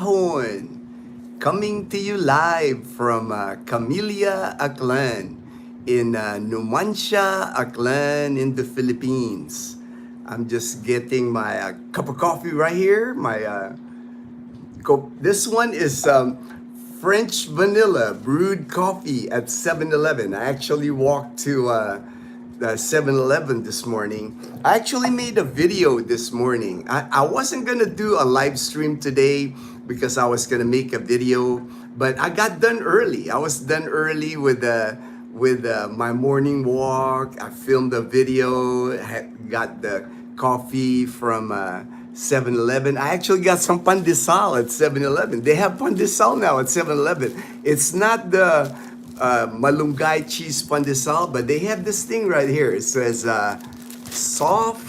Hon, coming to you live from Camellia, Aklan in Numancia, Aklan in the Philippines. I'm just getting my cup of coffee right here. This one is French vanilla brewed coffee at 7-Eleven. I actually walked to the 7-Eleven this morning. I actually made a video this morning. I wasn't gonna do a live stream today because I was gonna make a video, but I got done early. I was done early with my morning walk. I filmed a video, got the coffee from 7-Eleven. I actually got some pandesal at 7-Eleven. They have pandesal now at 7-Eleven. It's not the malunggay cheese pandesal, but they have this thing right here. It says soft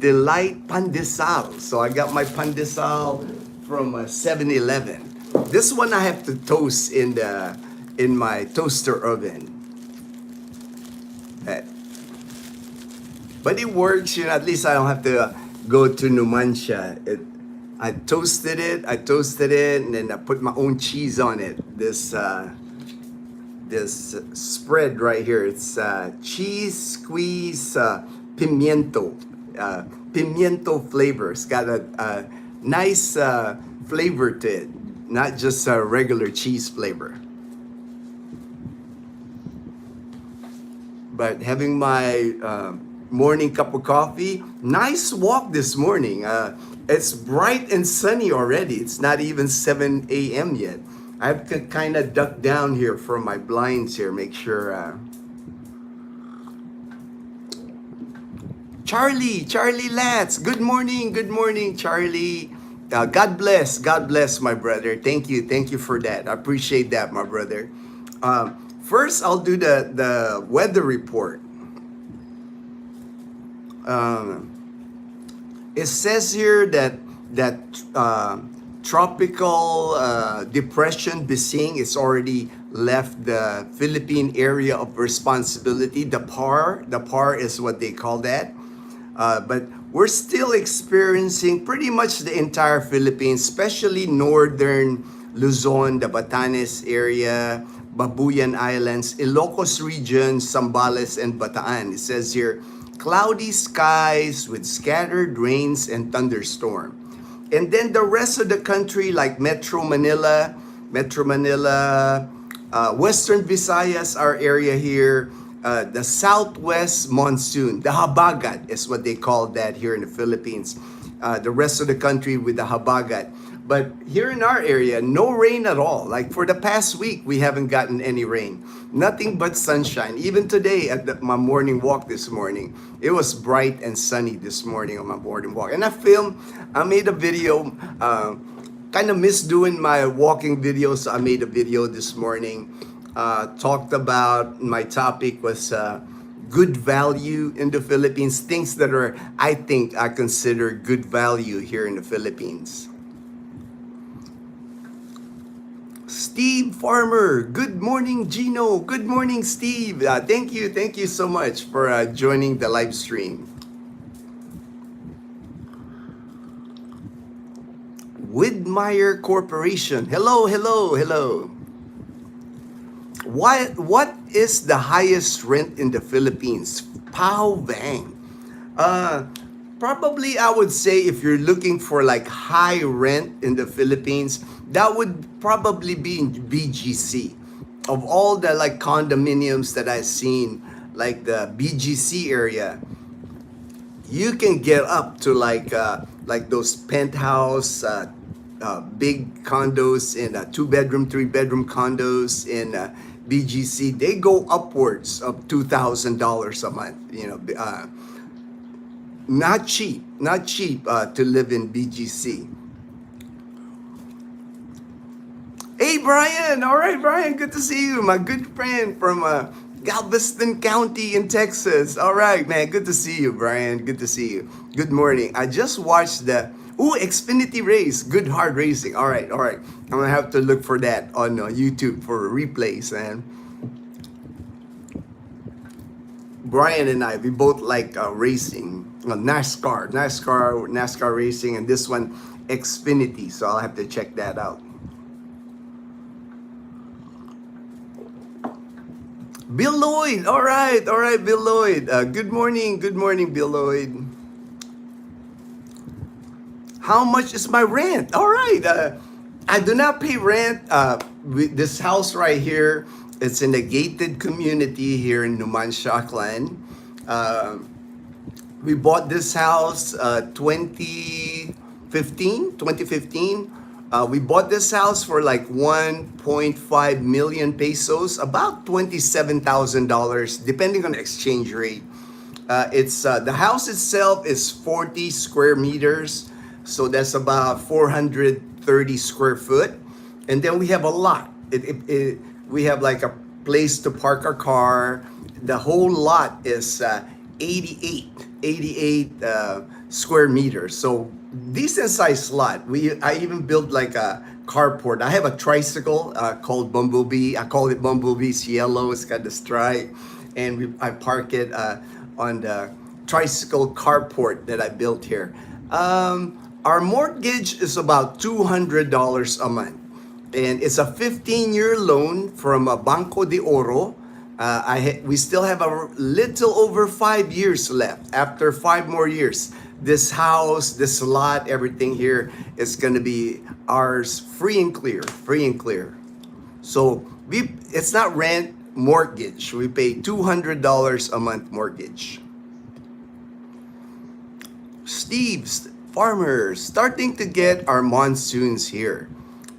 delight pandesal. So I got my pandesal from 7-Eleven. This one I have to toast in my toaster oven. But it works, at least I don't have to go to Numancia. I toasted it, and then I put my own cheese on it. This spread right here, it's cheese squeeze pimiento. Pimiento flavor. It's got a nice flavor to it, not just a regular cheese flavor. But having my morning cup of coffee. Nice walk this morning. It's bright and sunny already. It's not even 7 a.m. yet. I have to kind of duck down here from my blinds here, make sure. Charlie Latz, good morning, Charlie. God bless my brother. Thank you for that. I appreciate that, my brother. First, I'll do the weather report. It says here that tropical depression Bising is already left the Philippine area of responsibility. The PAR is what they call that. But we're still experiencing pretty much the entire Philippines, especially northern Luzon, the Batanes area, Babuyan Islands, Ilocos region, Zambales, and Bataan. It says here, cloudy skies with scattered rains and thunderstorm. And then the rest of the country, like Metro Manila, Western Visayas, our area here, the southwest monsoon, the habagat is what they call that here in the Philippines. The rest of the country with the habagat. But here in our area, no rain at all. Like for the past week, we haven't gotten any rain. Nothing but sunshine. Even today at my morning walk this morning, it was bright and sunny this morning on my morning walk. And I made a video, kind of miss doing my walking videos, so I made a video this morning. Talked about, my topic was good value in the Philippines. Things that I consider good value here in the Philippines. Steve Farmer, good morning, Ginno. Good morning, Steve. Thank you so much for joining the live stream. Widmeyer Corporation, hello. What is the highest rent in the Philippines? Pao Vang. Probably I would say if you're looking for like high rent in the Philippines, that would probably be in BGC. Of all the like condominiums that I've seen, like the BGC area, you can get up to like those penthouse, big condos in 2-bedroom, 3-bedroom condos in BGC. They go upwards of $2,000 a month. Not cheap to live in BGC. Hey Brian, all right Brian, good to see you, my good friend from Galveston County in Texas. All right man, good to see you Brian, good to see you. Good morning. I just watched the Xfinity race, good hard racing. All right. I'm gonna have to look for that on YouTube for replays, man. Brian and I, we both like racing, NASCAR racing, and this one Xfinity, so I'll have to check that out. Bill Lloyd, all right, Bill Lloyd. Good morning, Bill Lloyd. How much is my rent? All right, I do not pay rent. This house right here, it's in a gated community here in Numancia, Aklan. Uh, we bought this house 2015. We bought this house for like 1.5 million pesos, about $27,000, depending on the exchange rate. It's the house itself is 40 square meters, so that's about 430 square foot, and then we have a lot. We have like a place to park our car. The whole lot is 88 square meters, so decent sized lot. I even built like a carport. I have a tricycle called Bumblebee. I call it Bumblebee. It's yellow. It's got the stripe, and I park it on the tricycle carport that I built here. Our mortgage is about $200 a month, and it's a 15-year loan from Banco de Oro. We still have a little over 5 years left. After 5 more years, this house, this lot, everything here is going to be ours, free and clear, free and clear. So it's not rent, mortgage. We pay $200 a month mortgage. Steve's farmers starting to get our monsoons here,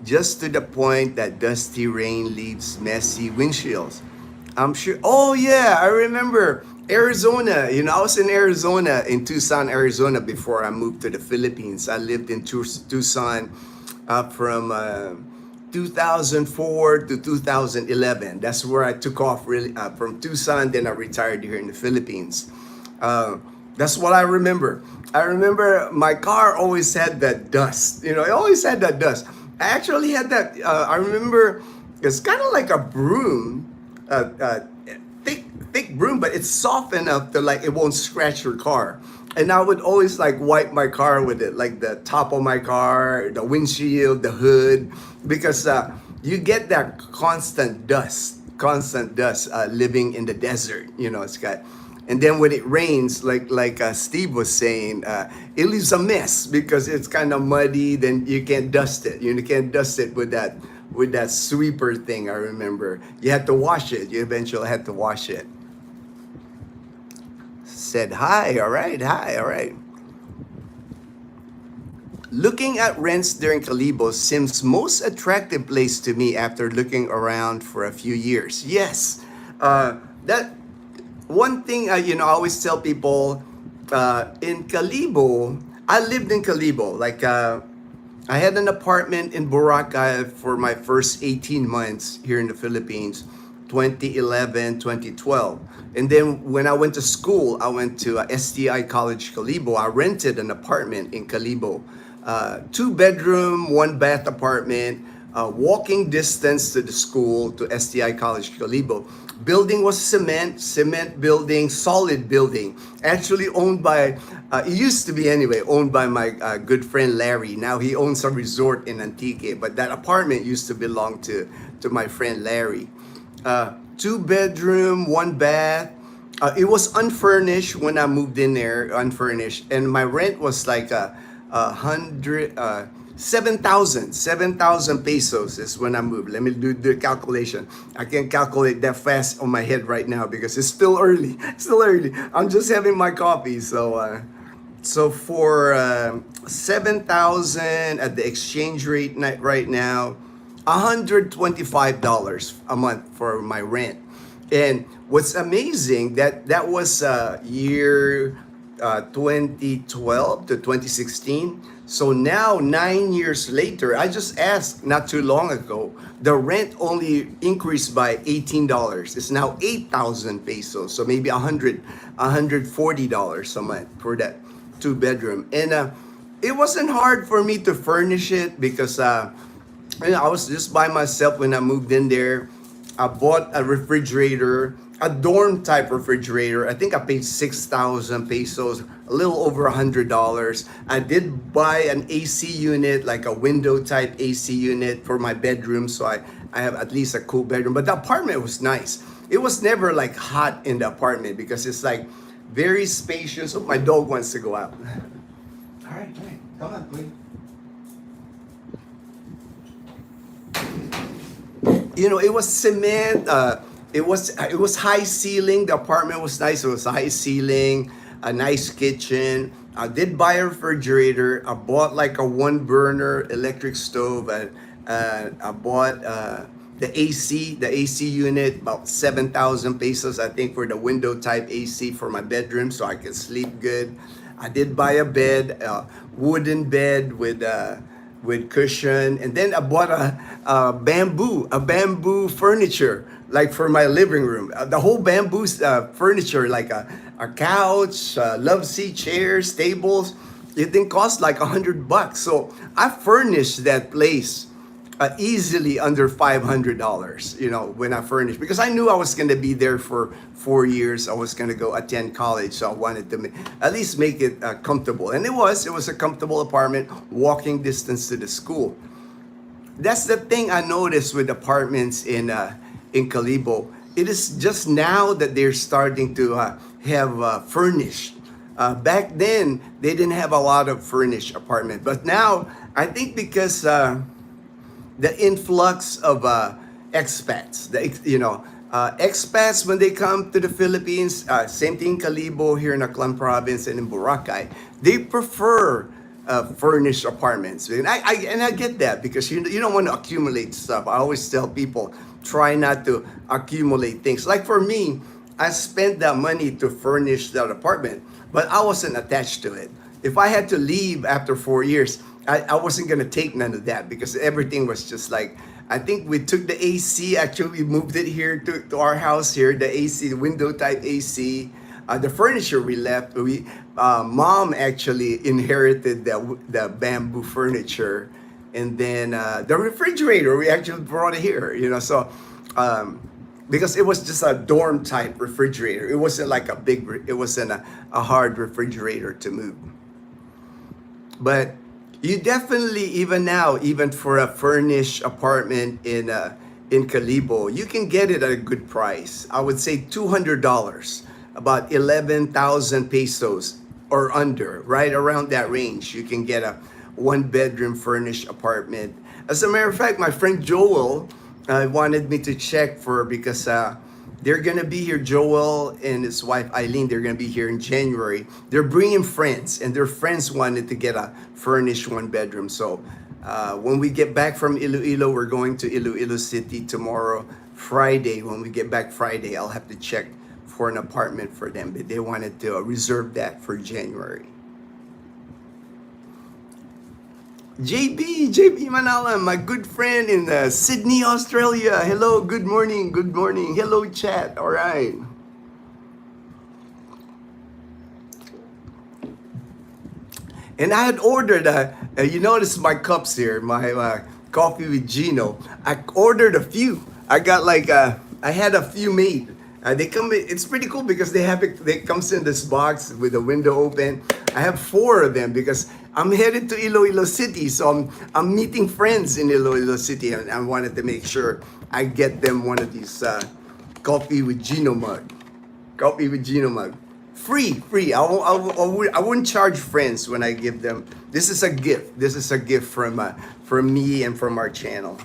just to the point that dusty rain leaves messy windshields. I'm sure. Oh yeah, I remember Arizona. You know, I was in Arizona, in Tucson, Arizona, before I moved to the Philippines. I lived in Tucson from 2004 to 2011. That's where I took off really from Tucson. Then I retired here in the Philippines. That's what I remember. I remember my car always had that dust. You know, it always had that dust. I actually had that. I remember it's kind of like a broom, thick broom, but it's soft enough to like it won't scratch your car. And I would always like wipe my car with it, like the top of my car, the windshield, the hood, because you get that constant dust living in the desert. You know, it's got. And then when it rains, like Steve was saying, it leaves a mess because it's kind of muddy. Then you can't dust it. You can't dust it with that sweeper thing. I remember you had to wash it. You eventually had to wash it. Said hi. All right. Hi. All right. Looking at rents during Calibo seems most attractive place to me after looking around for a few years. Yes, that. One thing, I always tell people, in Calibo, I lived in Calibo. Like, I had an apartment in Boracay for my first 18 months here in the Philippines, 2011, 2012. And then when I went to school, I went to STI College Calibo. I rented an apartment in Calibo, 2-bedroom, 1-bath apartment, walking distance to the school, to STI College Calibo. Building was cement building, solid building. Actually owned by, it used to be anyway, owned by my good friend Larry. Now he owns a resort in Antique, but that apartment used to belong to my friend Larry. 2-bedroom, 1-bath. It was unfurnished when I moved in there, unfurnished. And my rent was like 7,000 pesos is when I moved. Let me do the calculation. I can't calculate that fast on my head right now because it's still early. Still early. I'm just having my coffee. So for 7,000 at the exchange rate right now, $125 a month for my rent. And what's amazing that was year 2012 to 2016. So now 9 years later, I just asked not too long ago, the rent only increased by $18. It's now 8,000 pesos. So maybe $140 a month for that 2-bedroom. And it wasn't hard for me to furnish it because I was just by myself when I moved in there. I bought a refrigerator. a dorm type refrigerator. I think I paid 6,000 pesos, a little over $100. I did buy an AC unit, like a window type AC unit for my bedroom, so I have at least a cool bedroom. But the apartment was nice. It was never like hot in the apartment because it's like very spacious. Oh, my dog wants to go out. All right, come on, please. You know, it was cement. It was high ceiling. The apartment was nice. It was high ceiling, a nice kitchen. I did buy a refrigerator. I bought like a one burner electric stove. I bought the AC unit, about 7,000 pesos, I think, for the window type AC for my bedroom, so I could sleep good. I did buy a bed, wooden bed with cushion, and then I bought a bamboo furniture, like for my living room. The whole bamboo furniture, like a couch, love seat, chairs, tables. It didn't cost like $100. So I furnished that place easily under $500, you know, when I furnished, because I knew I was going to be there for 4 years. I was going to go attend college, so I wanted to at least make it comfortable. And it was a comfortable apartment, walking distance to the school. That's the thing I noticed with apartments in Calibo. It is just now that they're starting to have furnished. Back then, they didn't have a lot of furnished apartment, but now I think because the influx of expats, expats when they come to the Philippines, same thing in Calibo, here in Aklan province and in Boracay, they prefer furnished apartments. And I get that, because you don't want to accumulate stuff. I always tell people, try not to accumulate things. Like for me, I spent that money to furnish that apartment, but I wasn't attached to it. If I had to leave after 4 years, I wasn't going to take none of that, because everything was just like, I think we took the AC, actually we moved it here to our house here, the AC, the window type AC. The furniture we left, mom actually inherited the bamboo furniture. And then the refrigerator, we actually brought it here, so because it was just a dorm type refrigerator. It wasn't like it wasn't a hard refrigerator to move. But you definitely, even now, even for a furnished apartment in Calibo, you can get it at a good price. I would say $200, about 11,000 pesos or under, right around that range. You can get a one-bedroom furnished apartment. As a matter of fact, my friend Joel wanted me to check because they're going to be here. Joel and his wife Eileen, they're going to be here in January. They're bringing friends, and their friends wanted to get a furnished one bedroom. So when we get back from Iloilo, we're going to Iloilo City tomorrow, Friday. When we get back Friday, I'll have to check for an apartment for them. But they wanted to reserve that for January. JB Manalan, my good friend in Sydney, Australia. Hello, good morning. Hello, chat. All right. And I had ordered, you notice my cups here, my coffee with Ginno. I ordered a few. I got I had a few made. They come. It's pretty cool because they have it. They comes in this box with the window open. I have 4 of them because I'm headed to Iloilo City, so I'm meeting friends in Iloilo City, and I wanted to make sure I get them one of these coffee with Ginno mug. Free. I wouldn't charge friends when I give them. This is a gift. This is a gift from me and from our channel.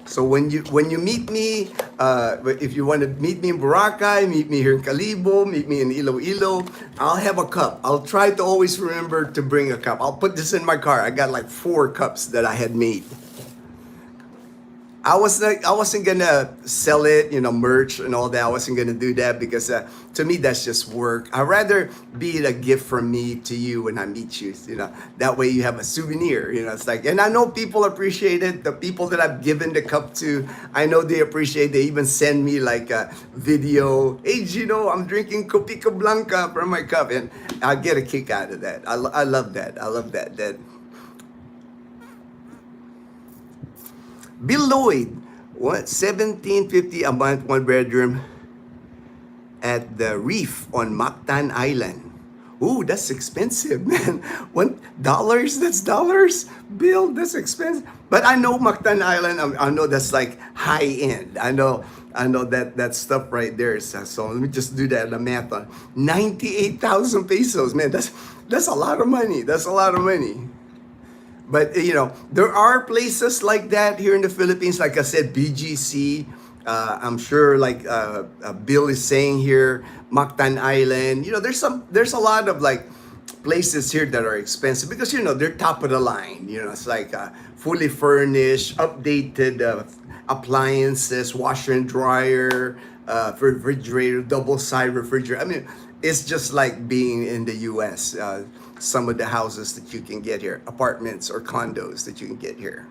So when you meet me, if you want to meet me in Boracay, meet me here in Calibo, meet me in Iloilo, I'll have a cup. I'll try to always remember to bring a cup. I'll put this in my car. I got like 4 cups that I had made. I wasn't gonna sell it, merch and all that. I wasn't gonna do that because to me that's just work. I'd rather be a gift from me to you when I meet you. That way you have a souvenir. It's like, and I know people appreciate it. The people that I've given the cup to, I know they appreciate. They even send me like a video. Hey Ginno, I'm drinking Copica Blanca from my cup, and I get a kick out of that. I love that. That. Bill Lloyd, what, $17.50 a month, one bedroom. at the reef on Mactan Island. Ooh, that's expensive, man. $1? That's dollars. Bill, that's expensive. But I know Mactan Island. I know that's like high end. I know that stuff right there. So let me just do that the math on 98,000 pesos, man. That's a lot of money. That's a lot of money. But there are places like that here in the Philippines. Like I said, BGC. I'm sure, like Bill is saying here, Mactan Island. There's a lot of like places here that are expensive because they're top of the line. It's like fully furnished, updated appliances, washer and dryer, refrigerator, double side refrigerator. I mean, it's just like being in the U.S. Some of the houses that you can get here, apartments or condos that you can get here.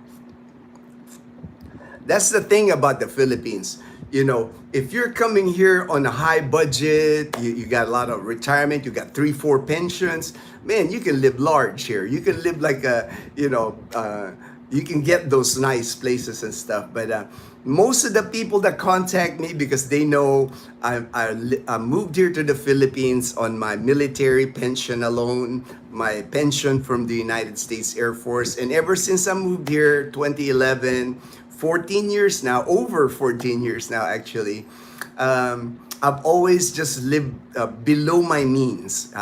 That's the thing about the Philippines. If you're coming here on a high budget, you got a lot of retirement, you got 3-4 pensions, man, you can live large here. You can live like you can get those nice places and stuff. But most of the people that contact me because they know I moved here to the Philippines on my military pension alone, my pension from the United States Air Force. And ever since I moved here, 2011, 14 years now, over 14 years now actually, I've always just lived below my means.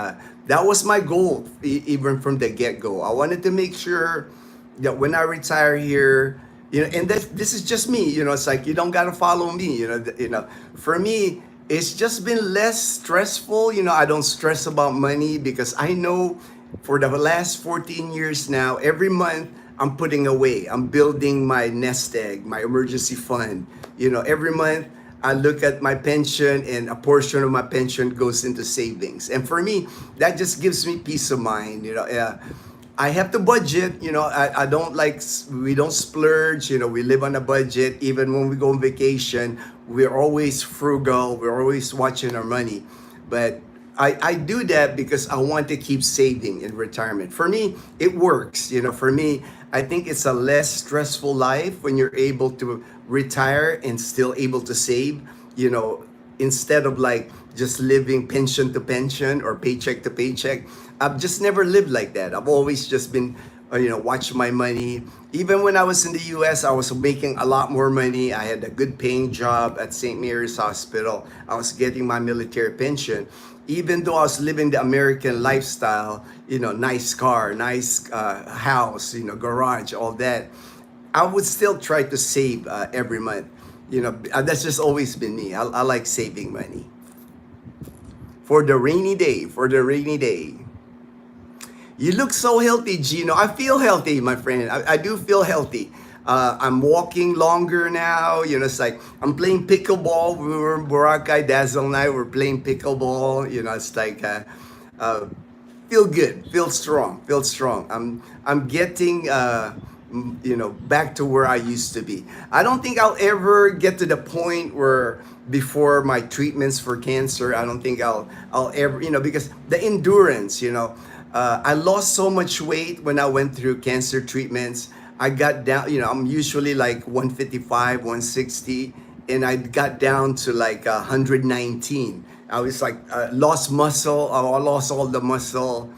That was my goal even from the get-go. I wanted to make sure that when I retire here, and this is just me, it's like you don't gotta follow me, for me, it's just been less stressful. I don't stress about money because I know for the last 14 years now, every month I'm putting away. I'm building my nest egg, my emergency fund. Every month I look at my pension and a portion of my pension goes into savings. And for me, that just gives me peace of mind. I have to budget. I don't we don't splurge. We live on a budget. Even when we go on vacation, we're always frugal. We're always watching our money. But I do that because I want to keep saving in retirement. For me, it works. For me, I think it's a less stressful life when you're able to retire and still able to save, instead of like just living pension to pension or paycheck to paycheck. I've just never lived like that. I've always just been, watch my money. Even when I was in the US, I was making a lot more money. I had a good paying job at St. Mary's Hospital. I was getting my military pension. Even though I was living the American lifestyle, nice car, nice house, garage, all that, I would still try to save every month. That's just always been me. I like saving money. For the rainy day, You look so healthy, Ginno. I feel healthy, my friend. I do feel healthy. I'm walking longer now. It's like I'm playing pickleball. We were in Boracay, Dazzle and I were playing pickleball. It's like feel good, feel strong. I'm getting back to where I used to be. I don't think I'll ever get to the point where before my treatments for cancer. I don't think I'll ever because the endurance. I lost so much weight when I went through cancer treatments. I got down, I'm usually like 155, 160, and I got down to like 119. I was like, lost muscle, I lost all the muscle.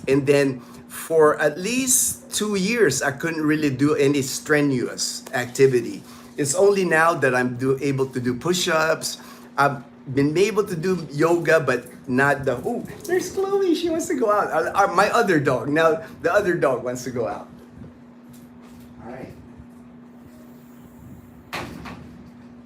And then for at least 2 years, I couldn't really do any strenuous activity. It's only now that I'm able to do push-ups. I've been able to do yoga, but not there's Chloe, she wants to go out. My other dog, now the other dog wants to go out.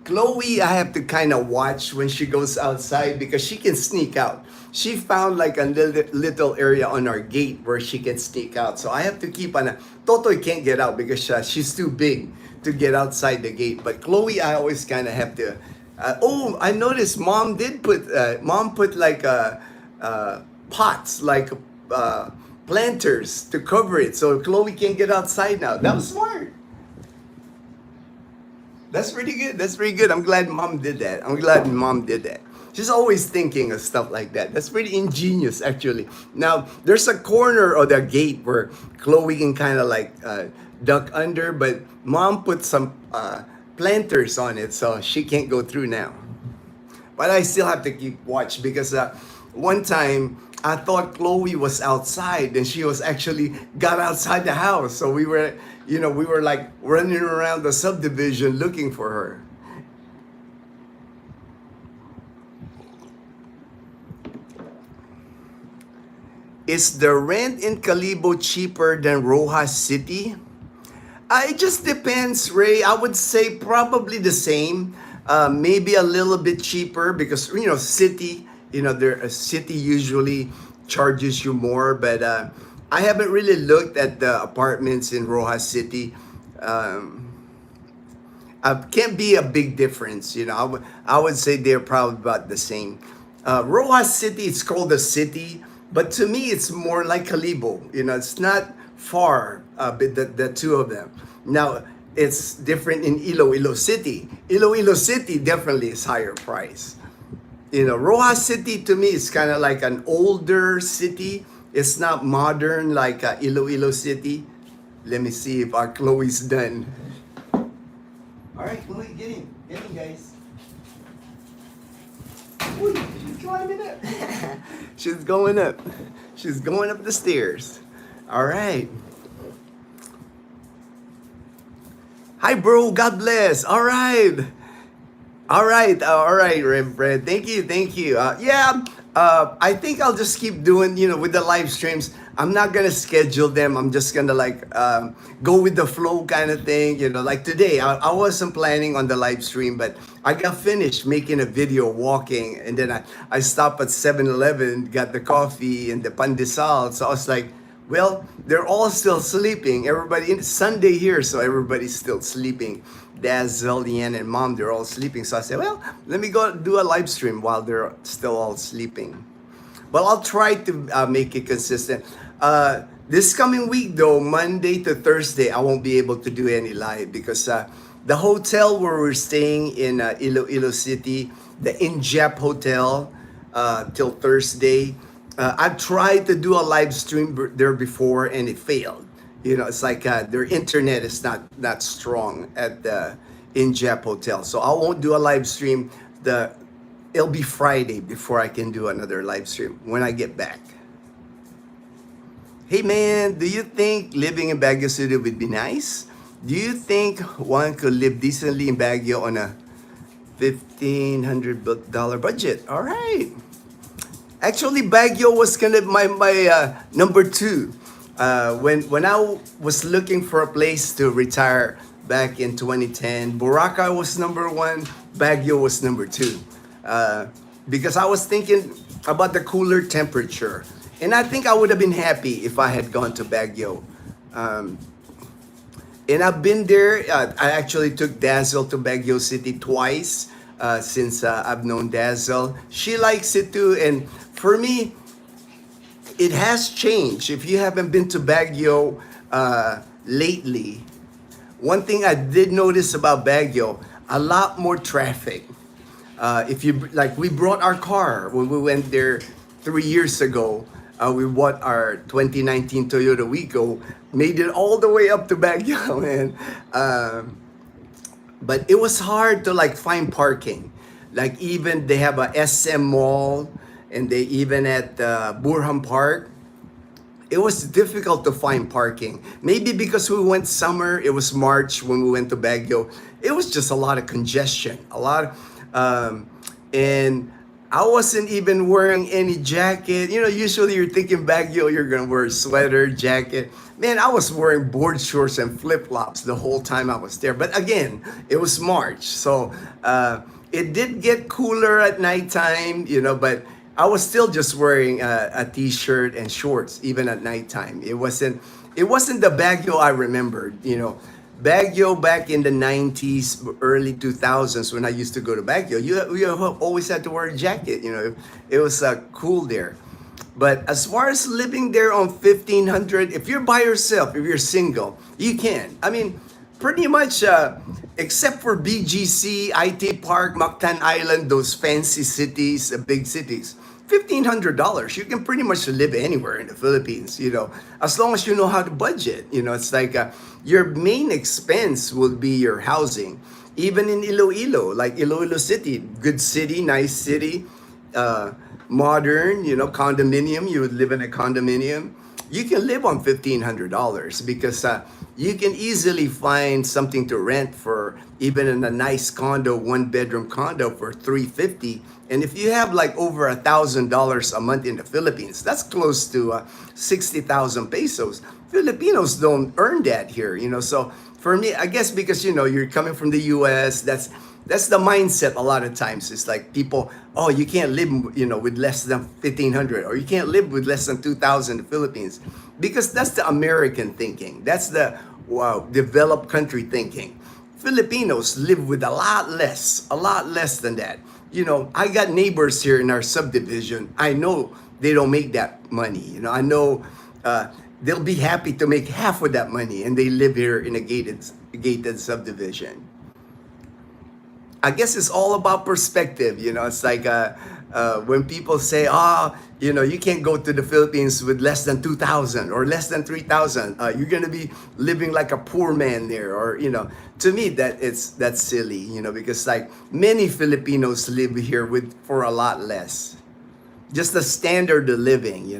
Chloe, I have to kind of watch when she goes outside because she can sneak out. She found like a little area on our gate where she can sneak out. So I have to keep on. Totoy can't get out because she's too big to get outside the gate. But Chloe, I always kind of have to. I noticed mom put like pots, like planters to cover it. So Chloe can't get outside now. That was smart. That's pretty good. I'm glad mom did that. She's always thinking of stuff like that. That's pretty ingenious, actually. Now, there's a corner of the gate where Chloe can kind of like duck under, but mom put some planters on it, so she can't go through now. But I still have to keep watch because one time I thought Chloe was outside and she was actually got outside the house. So we were like running around the subdivision looking for her. Is the rent in Calibo cheaper than Rojas City? It just depends, Ray. I would say probably the same. Maybe a little bit cheaper because city. A city usually charges you more, but I haven't really looked at the apartments in Rojas City. Um, can't be a big difference. I would say they're probably about the same. Rojas City, it's called a city, but to me, it's more like Calibo. It's not far, but the two of them. Now, it's different in Iloilo City. Iloilo City definitely is higher price. Rojas City to me is kind of like an older city. It's not modern like Iloilo City. Let me see if our Chloe's done. All right, Chloe, get in, guys. Ooh, she's climbing up. She's going up. She's going up the stairs. All right. Hi, bro. God bless. All right. All right, Rev. Thank you. I think I'll just keep doing, with the live streams. I'm not gonna schedule them. I'm just gonna go with the flow kind of thing. Like today, I wasn't planning on the live stream, but I got finished making a video walking, and then I stopped at 7-Eleven, got the coffee and the pandesal. So I was like, well, they're all still sleeping. It's Sunday here, so everybody's still sleeping. Dad, Zillian, and Mom, they're all sleeping. So I said, well, let me go do a live stream while they're still all sleeping. But I'll try to make it consistent. This coming week, though, Monday to Thursday, I won't be able to do any live because the hotel where we're staying in Iloilo City, the Injep Hotel, till Thursday, I've tried to do a live stream there before and it failed. It's like their internet is not strong at the Injep Hotel. So I won't do a live stream. It'll be Friday before I can do another live stream when I get back. Hey man, do you think living in Baguio City would be nice? Do you think one could live decently in Baguio on a $1,500 budget? All right. Actually, Baguio was kind of my number two. When I was looking for a place to retire back in 2010, Boracay was number one, Baguio was number two. Because I was thinking about the cooler temperature. And I think I would have been happy if I had gone to Baguio. And I've been there. I actually took Dazzle to Baguio City twice since I've known Dazzle. She likes it too. And for me, it has changed. If you haven't been to Baguio lately, one thing I did notice about Baguio, a lot more traffic. We brought our car when we went there 3 years ago. We bought our 2019 Toyota Wico, made it all the way up to Baguio, man. But it was hard to find parking. Even they have a SM Mall, and they even at Burham Park. It was difficult to find parking. Maybe because we went summer, it was March when we went to Baguio. It was just a lot of congestion, and I wasn't even wearing any jacket. Usually you're thinking Baguio, you're gonna wear a sweater, jacket. Man, I was wearing board shorts and flip-flops the whole time I was there. But again, it was March, so it did get cooler at nighttime, but I was still just wearing a t-shirt and shorts even at nighttime. It wasn't the Baguio I remembered. Baguio back in the 90s, early 2000s when I used to go to Baguio, you always had to wear a jacket. It was cool there. But as far as living there on 1500, if you're by yourself, if you're single, you can. I mean, pretty much, except for BGC, IT Park, Mactan Island, those fancy cities, big cities, $1,500, you can pretty much live anywhere in the Philippines, as long as you know how to budget. It's like your main expense will be your housing. Even in Iloilo, like Iloilo City, good city, nice city, uh, modern, condominium, you would live in a condominium. You can live on $1,500 because you can easily find something to rent for even in a nice condo, one bedroom condo for $350. And if you have like over $1,000 a month in the Philippines, that's close to 60,000 pesos. Filipinos don't earn that here, So for me, I guess because you're coming from the U.S., that's the mindset a lot of times. It's like people, oh, you can't live, with less than 1,500, or you can't live with less than 2,000 in the Philippines, because that's the American thinking. That's the developed country thinking. Filipinos live with a lot less than that. I got neighbors here in our subdivision. I know they don't make that money. I know they'll be happy to make half of that money, and they live here in a gated subdivision. I guess it's all about perspective. It's like when people say, you can't go to the Philippines with less than 2,000 or less than 3,000. You're going to be living like a poor man there. Or, to me, that's silly, because like many Filipinos live here for a lot less. Just the standard of living,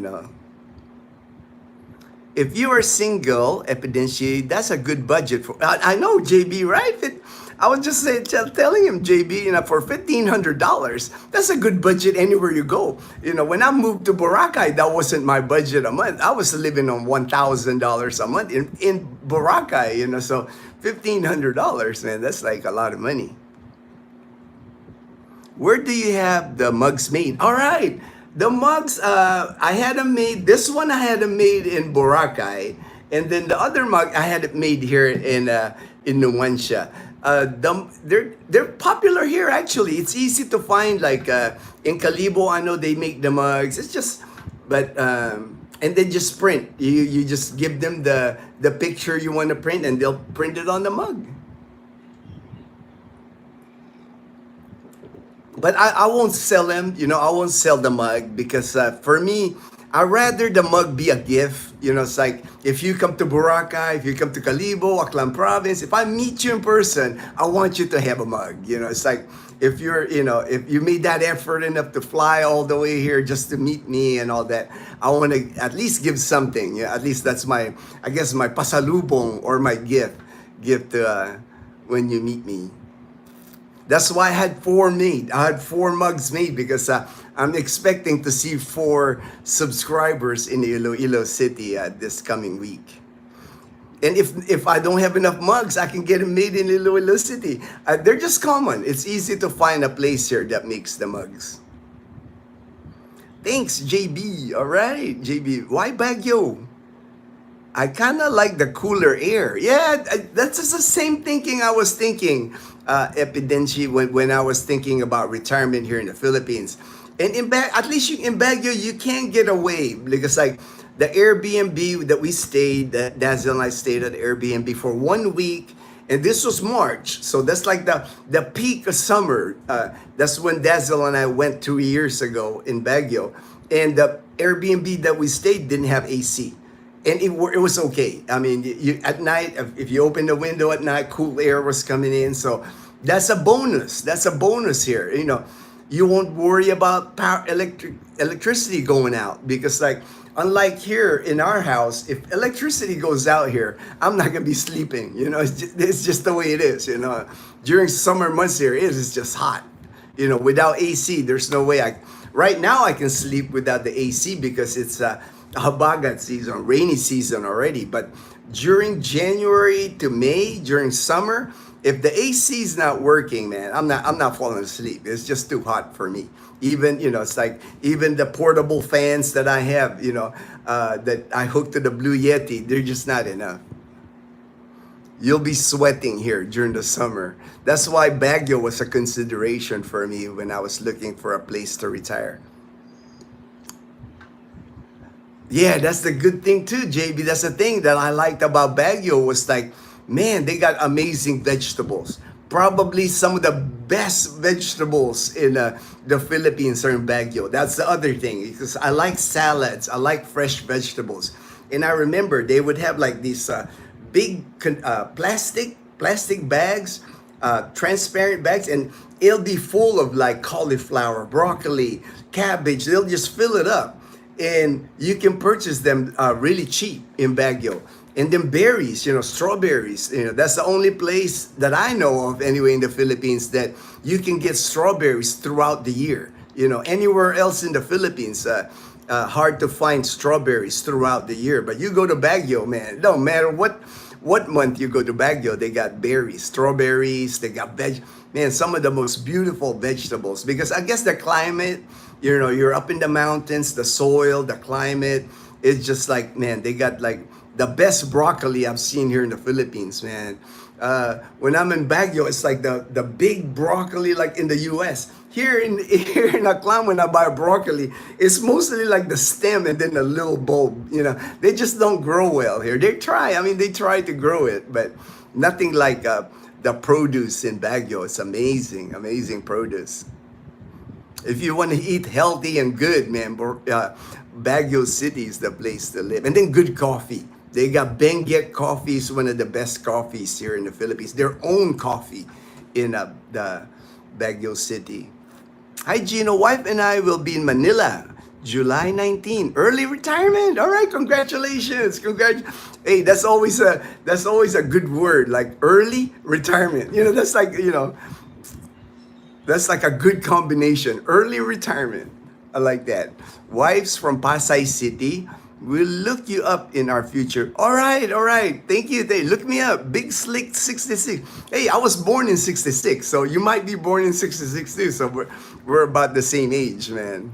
If you are single, evidently, that's a good budget for. I know, JB, right? I was just telling him, JB, for $1,500, that's a good budget anywhere you go. When I moved to Boracay, that wasn't my budget a month. I was living on $1,000 a month in Boracay, so $1,500, man, that's like a lot of money. Where do you have the mugs made? All right. The mugs, I had them made. This one I had them made in Boracay, and then the other mug I had it made here in Numancia. They're popular here actually. It's easy to find. Like in Calibo, I know they make the mugs. It's just, and then just print. You just give them the picture you want to print, and they'll print it on the mug. But I won't sell them, I won't sell the mug because for me, I'd rather the mug be a gift. It's like if you come to Boracay, if you come to Calibo, Aklan Province, if I meet you in person, I want you to have a mug. It's like if if you made that effort enough to fly all the way here just to meet me and all that, I want to at least give something. At least that's my pasalubong or my gift when you meet me. That's why I had 4 made. I had 4 mugs made because I'm expecting to see 4 subscribers in Iloilo City this coming week. And if I don't have enough mugs, I can get them made in Iloilo City. They're just common. It's easy to find a place here that makes the mugs. Thanks, JB. All right, JB. Why Baguio? I kind of like the cooler air. Yeah, that's just the same thinking I was thinking, Epidenci, when I was thinking about retirement here in the Philippines. And at least in Baguio, you can't get away because like the Airbnb that we stayed, that Dazzle and I stayed at Airbnb for 1 week, and this was March, so that's like the peak of summer. That's when Dazzle and I went 2 years ago in Baguio, and the Airbnb that we stayed didn't have AC. And it was okay. I mean, at night, if you open the window at night, cool air was coming in. So that's a bonus. That's a bonus here. You won't worry about electricity going out because like, unlike here in our house, if electricity goes out here, I'm not gonna be sleeping. It's just the way it is. During summer months here, it is just hot. Without AC, there's no way right now I can sleep without the AC because it's habagat season, rainy season already. But during January to May, during summer, if the AC is not working, man, I'm not falling asleep. It's just too hot for me. Even it's like even the portable fans that I have, that I hook to the Blue Yeti, they're just not enough. You'll be sweating here during the summer. That's why Baguio was a consideration for me when I was looking for a place to retire. Yeah, that's the good thing too, JB. That's the thing that I liked about Baguio was like, man, they got amazing vegetables. Probably some of the best vegetables in the Philippines are in Baguio. That's the other thing, because I like salads, I like fresh vegetables. And I remember they would have like these big plastic bags, transparent bags, and it'll be full of like cauliflower, broccoli, cabbage. They'll just fill it up, and you can purchase them really cheap in Baguio. And then berries, strawberries. That's the only place that I know of anyway in the Philippines that you can get strawberries throughout the year. Anywhere else in the Philippines, hard to find strawberries throughout the year. But you go to Baguio, man, no matter what month you go to Baguio, they got berries, strawberries, they got man, some of the most beautiful vegetables. Because I guess the climate, you're up in the mountains, the soil, the climate, it's just like, man, they got like the best broccoli I've seen here in the Philippines, man. When I'm in Baguio, it's like the big broccoli like in the US. Here in Aklan, when I buy broccoli, it's mostly like the stem and then a little bulb. They just don't grow well here. They try to grow it, but nothing like the produce in Baguio. It's amazing, amazing produce. If you want to eat healthy and good, man, Baguio City is the place to live. And then good coffee. They got Benguet coffee, is one of the best coffees here in the Philippines. Their own coffee in the Baguio City. Hi, Ginno. Wife and I will be in Manila, July 19. Early retirement. All right, congratulations. Hey, that's always a good word, like early retirement. That's like a good combination. Early retirement. I like that. Wives from Pasay City. We'll look you up in our future. All right. Thank you. Look me up. Big Slick 66. Hey, I was born in 66, so you might be born in 66 too. So we're about the same age, man.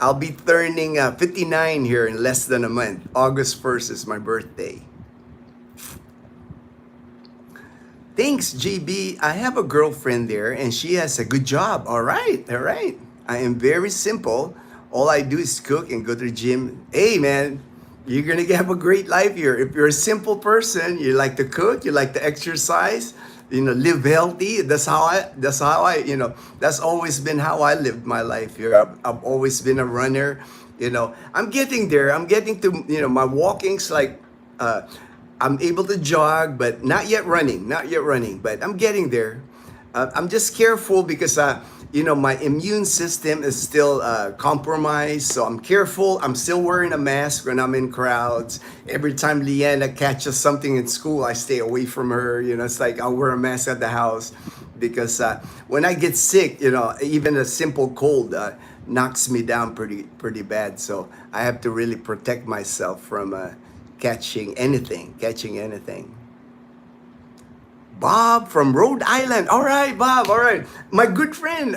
I'll be turning 59 here in less than a month. August 1st is my birthday. Thanks, JB. I have a girlfriend there and she has a good job. All right. I am very simple. All I do is cook and go to the gym. Hey, man, you're going to have a great life here. If you're a simple person, you like to cook, you like to exercise, live healthy. That's always been how I lived my life here. I've always been a runner. I'm getting there. I'm getting to, my walking's like, I'm able to jog, but not yet running, but I'm getting there. I'm just careful because, my immune system is still compromised, so I'm careful. I'm still wearing a mask when I'm in crowds. Every time Leanna catches something in school, I stay away from her. It's like I'll wear a mask at the house because when I get sick, even a simple cold knocks me down pretty bad. So I have to really protect myself from catching anything. Bob from Rhode Island. All right, Bob. All right. My good friend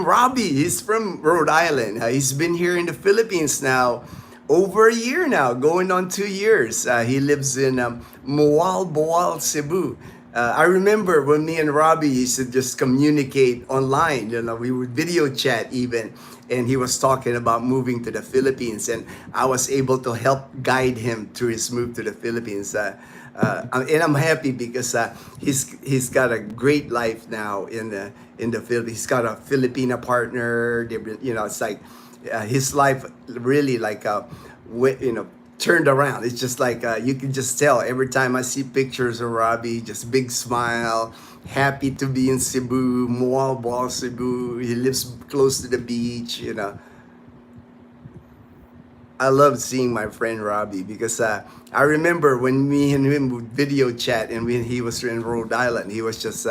Robbie. He's from Rhode Island. He's been here in the Philippines now over a year now, going on 2 years. He lives in Boal, Cebu. I remember when me and Robbie used to just communicate online. We would video chat even. And he was talking about moving to the Philippines, and I was able to help guide him through his move to the Philippines. And I'm happy because he's got a great life now in the Philippines. He's got a Filipina partner. It's like his life really like turned around. It's just like you can just tell every time I see pictures of Robbie, just big smile, happy to be in Cebu, Boal, Cebu. He lives close to the beach. I love seeing my friend Robbie because I remember when me and him would video chat, and when he was in Rhode Island, he was just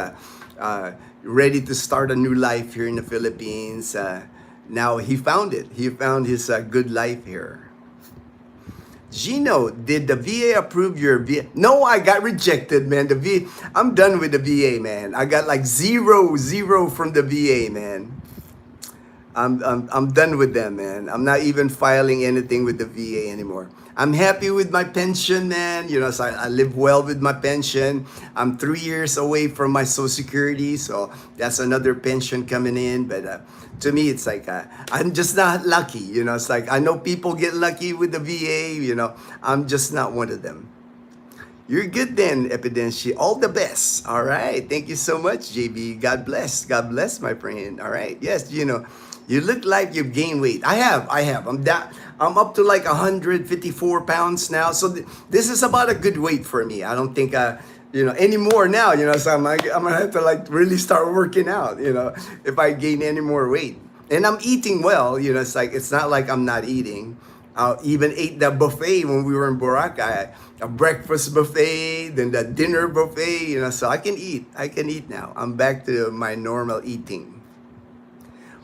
ready to start a new life here in the Philippines. Now he found it. He found his good life here. Ginno, did the VA approve your VA? No, I got rejected, man. I'm done with the VA, man. I got like zero from the VA, man. I'm done with them, man. I'm not even filing anything with the VA anymore. I'm happy with my pension, man. So I live well with my pension. I'm 3 years away from my Social Security, so that's another pension coming in. But to me, it's like I'm just not lucky. It's like I know people get lucky with the VA. I'm just not one of them. You're good then, Epidenshi. All the best. All right. Thank you so much, JB. God bless. God bless, my friend. All right. Yes, you look like you've gained weight. I have. I'm up to like 154 pounds now. So this is about a good weight for me. I don't think anymore now. So I'm gonna have to like really start working out. If I gain any more weight. And I'm eating well. It's not like I'm not eating. I even ate the buffet when we were in Boracay, a breakfast buffet, then the dinner buffet, so I can eat. I can eat now. I'm back to my normal eating.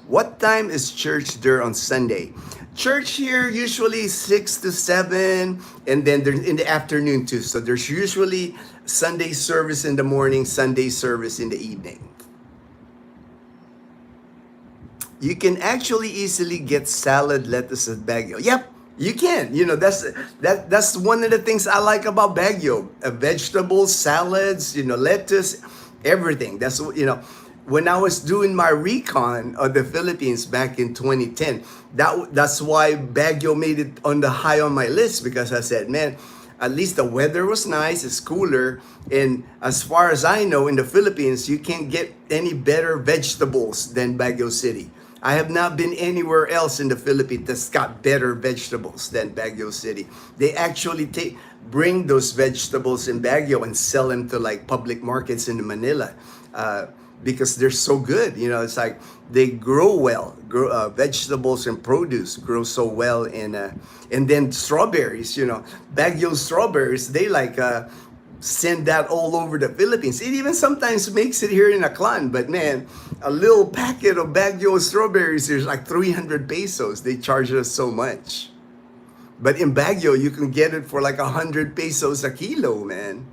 What time is church there on Sunday? Church here usually 6 to 7, and then there's in the afternoon too. So there's usually Sunday service in the morning, Sunday service in the evening. You can actually easily get salad lettuce at Baguio. Yep, you can. That's one of the things I like about Baguio. Vegetables, salads, lettuce, everything. That's when I was doing my recon of the Philippines back in 2010, that's why Baguio made it on the high on my list, because I said, man, at least the weather was nice, it's cooler, and as far as I know, in the Philippines, you can't get any better vegetables than Baguio City. I have not been anywhere else in the Philippines that's got better vegetables than Baguio City. They actually bring those vegetables in Baguio and sell them to like public markets in Manila. Because they're so good. It's like they grow well. Vegetables and produce grow so well, and then strawberries. Baguio strawberries. They send that all over the Philippines. It even sometimes makes it here in Aklan. But man, a little packet of Baguio strawberries is like 300 pesos. They charge us so much. But in Baguio, you can get it for like 100 pesos a kilo, man.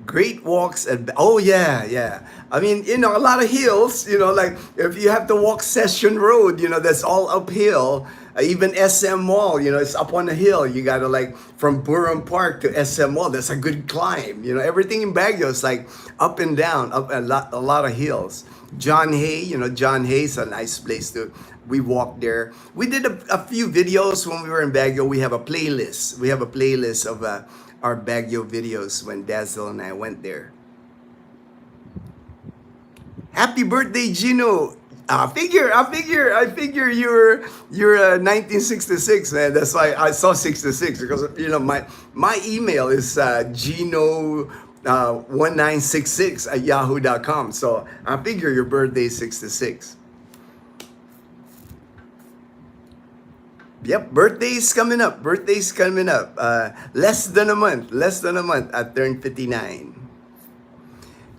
Great walks oh yeah. I mean, a lot of hills, like if you have to walk Session Road, that's all uphill. Even SM Mall, it's up on a hill. You gotta from Burrum Park to SM Mall, that's a good climb. Everything in Baguio is like up and down, up a lot of hills. John Hay, John Hay's a nice place we walked there. We did a few videos when we were in Baguio. We have a playlist. Of our Baguio videos when Dazzle and I went there. Happy birthday, Ginno! I figure you're 1966, man. That's why I saw 66, because my email is Ginno 1966 at yahoo.com. So I figure your birthday is 66. Yep, birthday's coming up. Less than a month. I turned 59.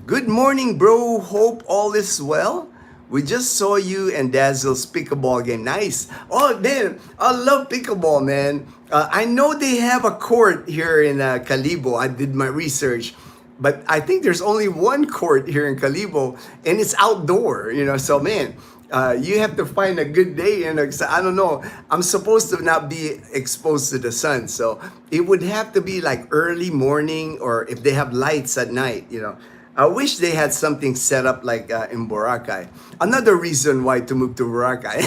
Good morning, bro. Hope all is well. We just saw you and Dazzle's pickleball game. Nice. Oh, man, I love pickleball, man. I know they have a court here in Calibo. I did my research. But I think there's only one court here in Calibo, and it's outdoor, So, man, you have to find a good day, and I don't know. I'm supposed to not be exposed to the sun, so it would have to be like early morning, or if they have lights at night. I wish they had something set up like in Boracay. Another reason why to move to Boracay,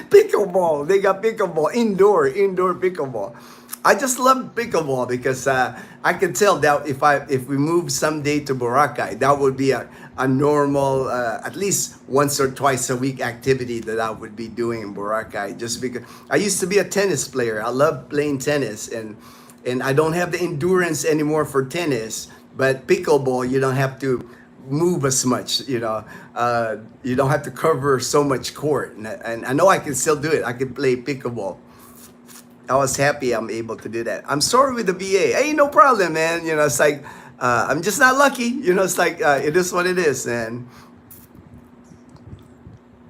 pickleball. They got pickleball, indoor pickleball. I just love pickleball because I can tell that if we move someday to Boracay, that would be a normal, at least once or twice a week activity that I would be doing in Boracay. Just because I used to be a tennis player. I love playing tennis, and I don't have the endurance anymore for tennis. But pickleball, you don't have to move as much. You don't have to cover so much court. And I know I can still do it. I can play pickleball. I was happy I'm able to do that. I'm sorry with the VA. Hey, no problem, man. It's like, I'm just not lucky. It's like, it is what it is, man.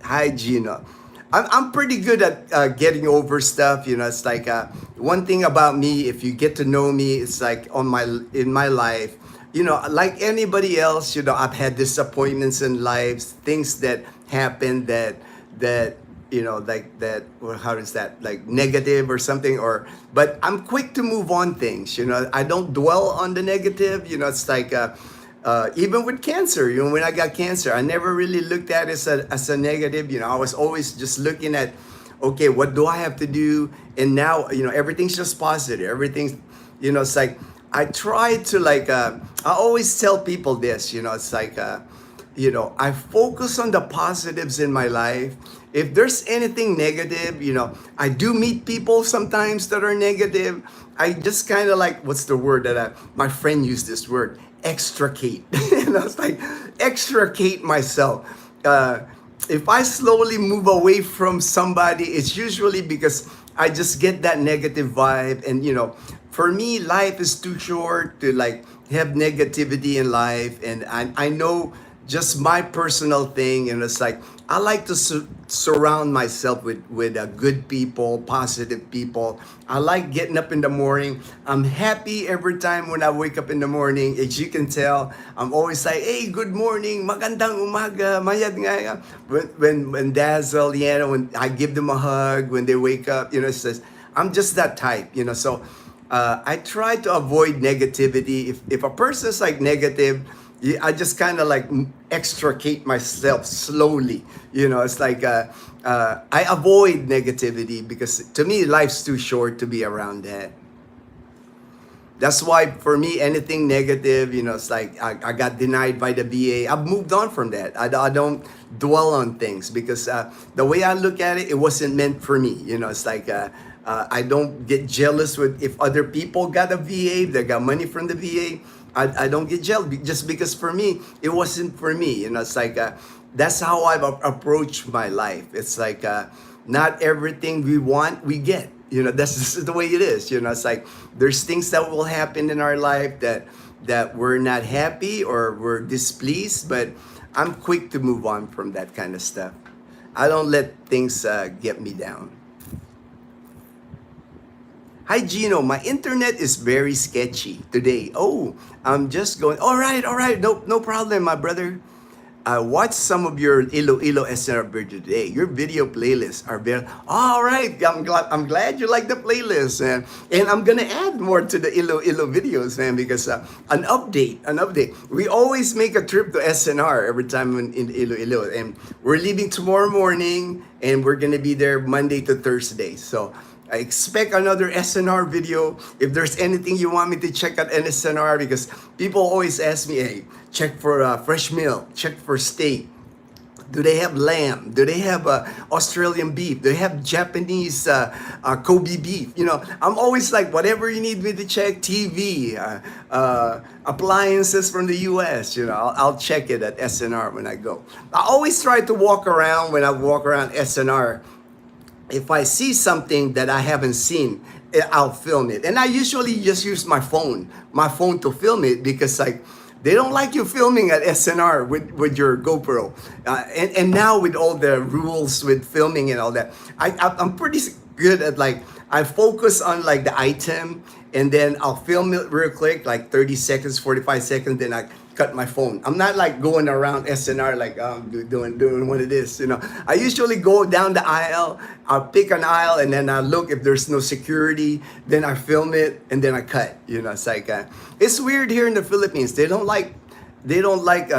Hi, Ginno. I'm pretty good at getting over stuff. It's like, one thing about me, if you get to know me, it's like in my life, like anybody else, I've had disappointments in life, things that happen that like that, or how is that, like negative or something, but I'm quick to move on things. I don't dwell on the negative. It's like, even with cancer, when I got cancer, I never really looked at it as a negative. I was always just looking at okay, what do I have to do? And now, everything's just positive. Everything's, it's like, I try to like, I always tell people this, it's like, I focus on the positives in my life. If there's anything negative, I do meet people sometimes that are negative. I just kind of like, what's the word that my friend used this word, extricate. It's like, extricate myself. If I slowly move away from somebody, it's usually because I just get that negative vibe. And, for me, life is too short to like have negativity in life. And I know just my personal thing, and it's like I like to surround myself with good people, positive people. I like getting up in the morning. I'm happy every time when I wake up in the morning. As you can tell, I'm always like, hey, good morning, magandang umaga, mayad nga. When Dazzle, when I give them a hug when they wake up, it says, I'm just that type, so I try to avoid negativity. If a person's like negative, I just kind of like extricate myself slowly. It's like I avoid negativity because to me, life's too short to be around that. That's why for me, anything negative, it's like I got denied by the VA. I've moved on from that. I don't dwell on things because the way I look at it, it wasn't meant for me. It's like I don't get jealous with if other people got a VA, they got money from the VA. I don't get jealous just because for me, it wasn't for me. It's like, that's how I've approached my life. It's like, not everything we want, we get. That's just the way it is. It's like, there's things that will happen in our life that we're not happy or we're displeased, but I'm quick to move on from that kind of stuff. I don't let things get me down. Hi Ginno, my internet is very sketchy today. Oh, I'm just going, all right, no problem, my brother. I watched some of your Iloilo SNR video today. Your video playlists are very, all right, I'm glad you like the playlist, man. And I'm gonna add more to the Iloilo videos, man, because an update. We always make a trip to SNR every time in Iloilo, and we're leaving tomorrow morning, and we're gonna be there Monday to Thursday. So I expect another SNR video. If there's anything you want me to check out SNR, because people always ask me, hey, check for fresh milk, check for steak. Do they have lamb? Do they have Australian beef? Do they have Japanese Kobe beef? I'm always like, whatever you need me to check, TV, appliances from the US, I'll check it at SNR when I go. I always try to walk around when I walk around SNR. If I see something that I haven't seen, I'll film it. And I usually just use my phone to film it because like they don't like you filming at SNR with your GoPro. And now with all the rules with filming and all that, I'm pretty good at like, I focus on like the item and then I'll film it real quick, like 30 seconds, 45 seconds, then I cut my phone. I'm not like going around SNR like doing what it is. I usually go down the aisle, I'll pick an aisle and then I look if there's no security, then I film it and then I cut. It's like it's weird here in the Philippines. They don't like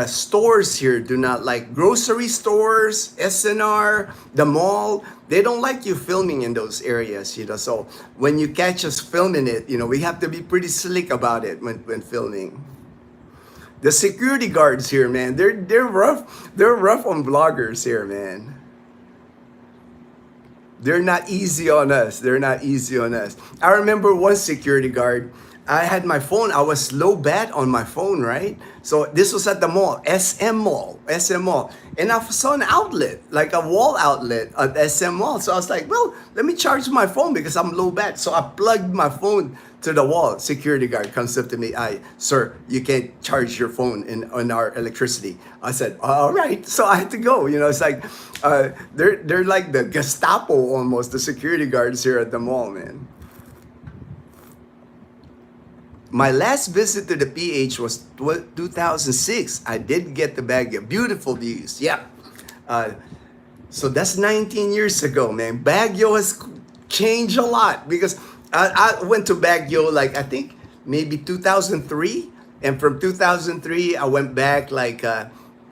stores here. Do not like grocery stores, SNR, the mall. They don't like you filming in those areas. So when you catch us filming it, we have to be pretty slick about it when filming. The security guards here, man, they're rough. They're rough on vloggers here, man. They're not easy on us. I remember one security guard. I had my phone. I was low bat on my phone, right? So this was at the mall, SM Mall. And I saw an outlet, like a wall outlet at SM Mall. So I was like, well, let me charge my phone because I'm low bat. So I plugged my phone to the wall. Security guard comes up to me. Sir, you can't charge your phone on our electricity. I said, all right. So I had to go. It's like, they're like the Gestapo almost, the security guards here at the mall, man. My last visit to the PH was 2006. I did get the Baguio. Beautiful views. Yeah. So that's 19 years ago, man. Baguio has changed a lot because I went to Baguio like I think maybe 2003. And from 2003, I went back like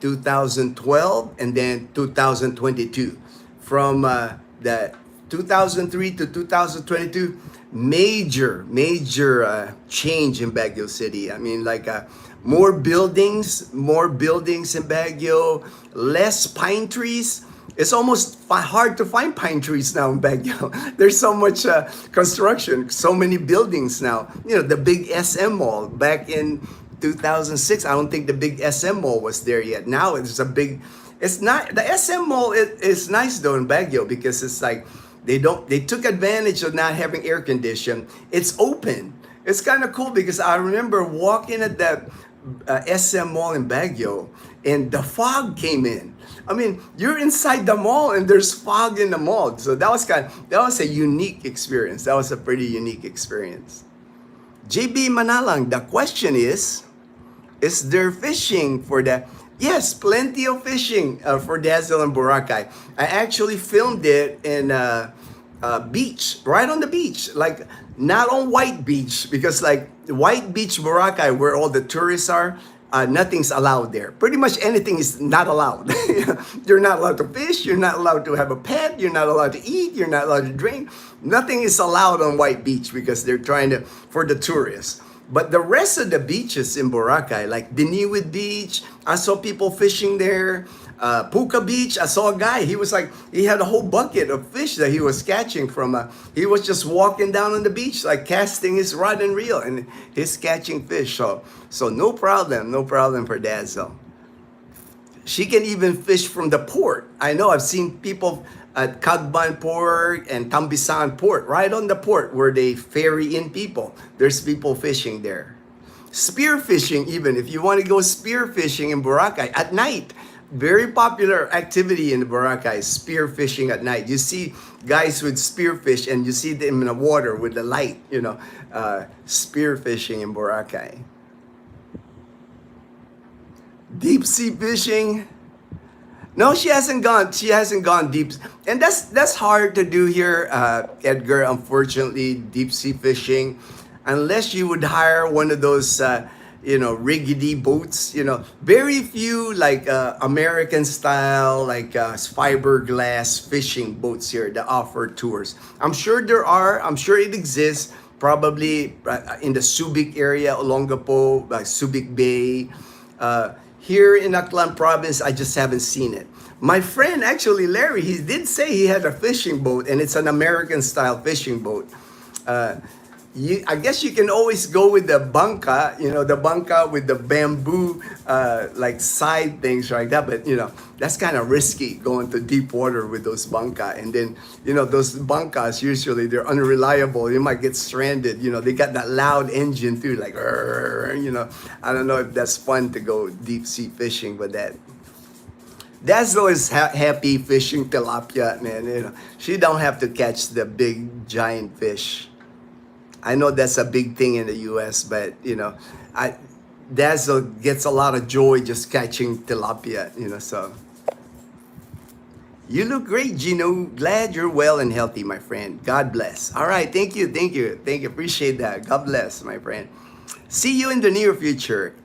2012 and then 2022. From the 2003 to 2022, major change in Baguio City. I mean, like more buildings in Baguio, less pine trees. It's almost hard to find pine trees now in Baguio. There's so much construction, so many buildings now. You know, the big SM Mall back in 2006, I don't think the big SM Mall was there yet. Now it's a big, it's not, the SM Mall is nice though in Baguio because it's like, they took advantage of not having air condition. It's open. It's kind of cool because I remember walking at that SM Mall in Baguio and the fog came in. I mean, you're inside the mall and there's fog in the mall. So that was a unique experience. That was a pretty unique experience. JB Manalang, the question is there fishing for the... Yes, plenty of fishing for Dazzle and Boracay. I actually filmed it in beach, right on the beach. Like, not on White Beach, because like White Beach, Boracay, where all the tourists are, nothing's allowed there. Pretty much anything is not allowed. You're not allowed to fish, you're not allowed to have a pet, you're not allowed to eat, you're not allowed to drink. Nothing is allowed on White Beach because they're trying to, for the tourists. But the rest of the beaches in Boracay, like Diniwid Beach, I saw people fishing there. Puka Beach, I saw a guy, he had a whole bucket of fish that he was catching from, he was just walking down on the beach, like casting his rod and reel, and he's catching fish. So no problem for Dazzle. She can even fish from the port. I know, I've seen people at Cagban Port and Tambisan Port, right on the port where they ferry in people. There's people fishing there. Spear fishing even, if you want to go spear fishing in Boracay at night. Very popular activity in Boracay, spear fishing at night. You see guys with spearfish and you see them in the water with the light, you know, spear fishing in Boracay. Deep sea fishing. No, she hasn't gone deep. And that's hard to do here, Edgar, unfortunately, deep sea fishing. Unless you would hire one of those, riggedy boats, very few like American style, like fiberglass fishing boats here that offer tours. I'm sure it exists, probably in the Subic area, Olongapo, Subic Bay. Here in Aklan province, I just haven't seen it. My friend, actually, Larry, he did say he had a fishing boat, and it's an American-style fishing boat. I guess you can always go with the banca, the banca with the bamboo, like side things like that. But, that's kind of risky going to deep water with those banca. And then, those bancas, usually they're unreliable. You might get stranded. They got that loud engine too, like, I don't know if that's fun to go deep sea fishing with that. Dazzle is happy fishing tilapia, man. She don't have to catch the big giant fish. I know that's a big thing in the US, but Dazzle gets a lot of joy just catching tilapia, so. You look great, Ginno. Glad you're well and healthy, my friend. God bless. All right, thank you. Appreciate that. God bless, my friend. See you in the near future.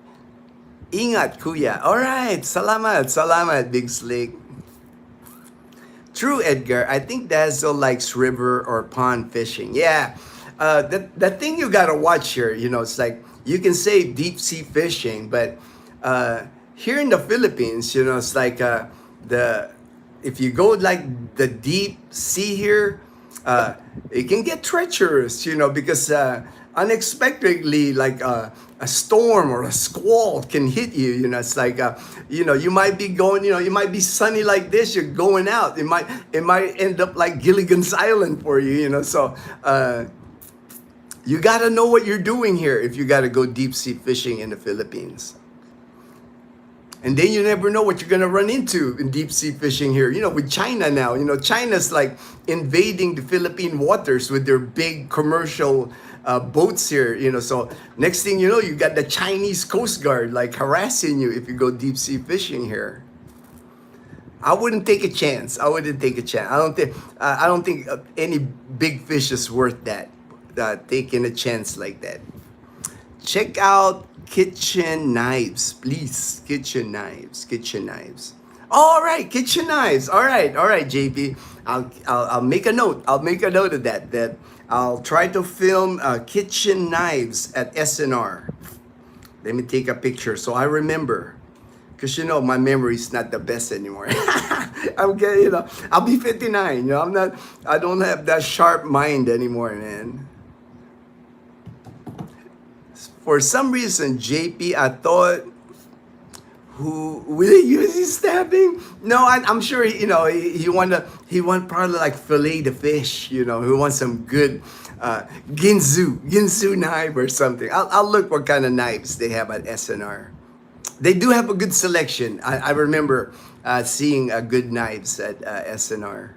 Ingat, kuya. All right, salamat, Big Slick. True, Edgar. I think Dazzle likes river or pond fishing. Yeah. The thing you gotta watch here, it's like you can say deep sea fishing, but here in the Philippines, it's like if you go like the deep sea here, it can get treacherous, because unexpectedly, like a storm or a squall can hit you. It's like you might be going, you might be sunny like this, you're going out. It might end up like Gilligan's Island for you, so. You gotta know what you're doing here if you gotta go deep sea fishing in the Philippines. And then you never know what you're gonna run into in deep sea fishing here. With China now, China's like invading the Philippine waters with their big commercial boats here, so next thing you know, you got the Chinese Coast Guard like harassing you if you go deep sea fishing here. I wouldn't take a chance. I don't think any big fish is worth that. Taking a chance like that. Check out kitchen knives, please. Kitchen knives. All right, kitchen knives. All right, JP. I'll make a note. I'll make a note of that. That I'll try to film kitchen knives at SNR. Let me take a picture so I remember. Because you know my memory's not the best anymore. I'm getting, I'll be 59. I don't have that sharp mind anymore, man. For some reason, JP, I thought, who will he use his stabbing? No, I'm sure he want probably like fillet the fish. He wants some good ginsu knife or something. I'll look what kind of knives they have at SNR. They do have a good selection. I remember seeing good knives at SNR.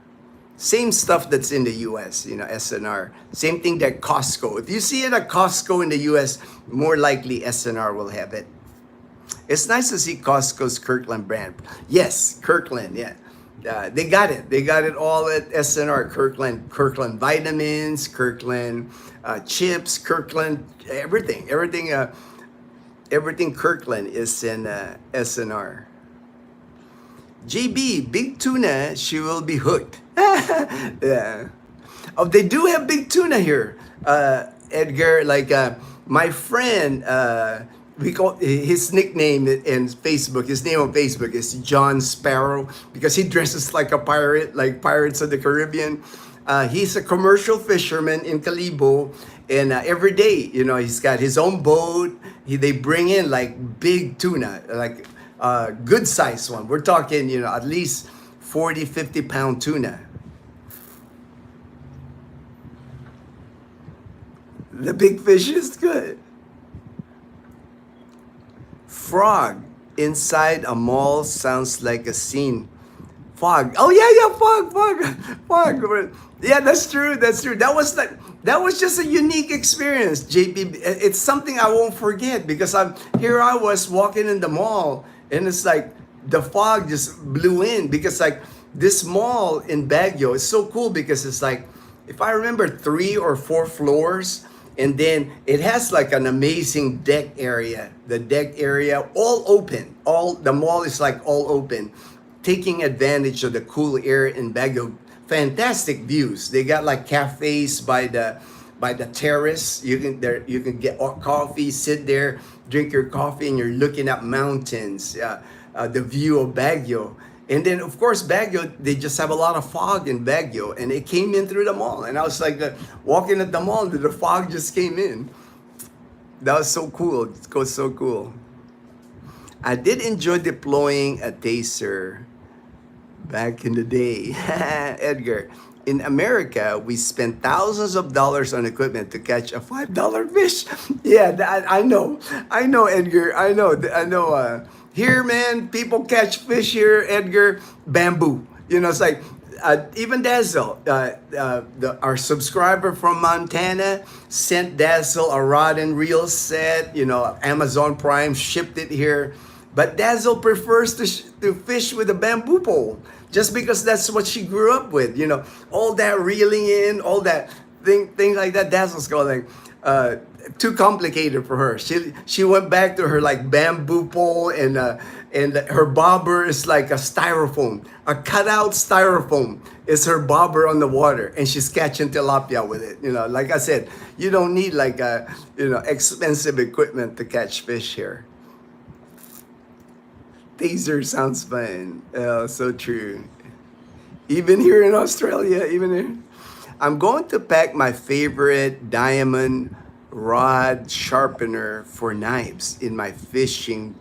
Same stuff that's in the US, SNR. Same thing that Costco. If you see it at Costco in the US, more likely SNR will have it. It's nice to see Costco's Kirkland brand. Yes, Kirkland, yeah. They got it. They got it all at SNR. Kirkland vitamins, Kirkland chips, Kirkland everything. Everything Kirkland is in SNR. GB, big tuna, she will be hooked. Yeah. Oh, they do have big tuna here, Edgar. Like my friend, we call his nickname in Facebook. His name on Facebook is John Sparrow because he dresses like a pirate, like Pirates of the Caribbean. He's a commercial fisherman in Calibo, and every day, he's got his own boat. They bring in like big tuna, like good size one. We're talking, at least 40, 50-pound tuna. The big fish is good. Frog inside a mall sounds like a scene. Fog. Oh yeah, fog. Yeah, that's true. That was just a unique experience, JP. It's something I won't forget because I was walking in the mall and it's like the fog just blew in because like this mall in Baguio is so cool because it's like, if I remember, 3 or 4 floors. And then it has like an amazing deck area. The deck area all open. The mall is like all open, taking advantage of the cool air in Baguio. Fantastic views. They got like cafes by the terrace. You can get coffee, sit there, drink your coffee, and you're looking at mountains. The view of Baguio. And then, of course, Baguio, they just have a lot of fog in Baguio. And it came in through the mall. And I was like, walking at the mall, the fog just came in. That was so cool. It was so cool. I did enjoy deploying a taser back in the day. Edgar, in America, we spend thousands of dollars on equipment to catch a $5 fish. Yeah, I know, Edgar. I know. Here, man, people catch fish here, Edgar, bamboo. It's like, even Dazzle, our subscriber from Montana, sent Dazzle a rod and reel set. Amazon Prime shipped it here. But Dazzle prefers to fish with a bamboo pole just because that's what she grew up with. All that reeling in, all that thing like that. Dazzle's going too complicated for her. She went back to her like bamboo pole and her bobber is like a styrofoam, a cutout styrofoam is her bobber on the water, and she's catching tilapia with it. Like I said, you don't need like expensive equipment to catch fish here. Taser sounds fun. Oh, so true. Even here in Australia, I'm going to pack my favorite diamond rod sharpener for knives in my fishing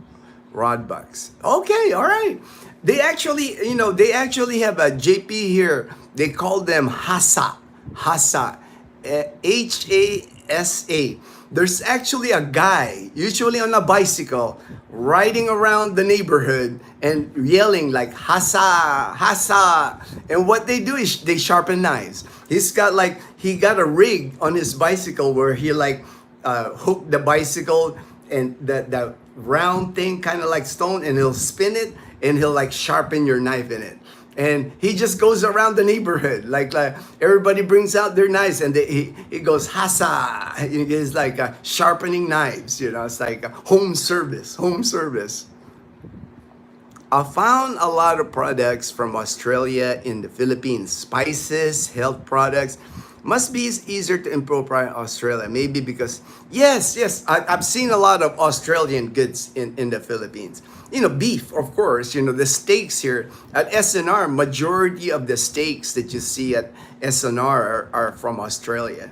rod box. Okay, all right. They actually have a JP here. They call them Hasa, Hasa. There's actually a guy, usually on a bicycle, riding around the neighborhood and yelling like Hasa. And what they do is they sharpen knives. He got a rig on his bicycle where he hook the bicycle and the round thing, kind of like stone, and he'll spin it and he'll sharpen your knife in it. And he just goes around the neighborhood, like everybody brings out their knives, and he goes Hasa. He's sharpening knives. It's like home service. I found a lot of products from Australia in the Philippines. Spices, health products. Must be easier to import in Australia. Maybe because, yes, I've seen a lot of Australian goods in the Philippines. Beef, of course. The steaks here at SNR, majority of the steaks that you see at SNR are from Australia.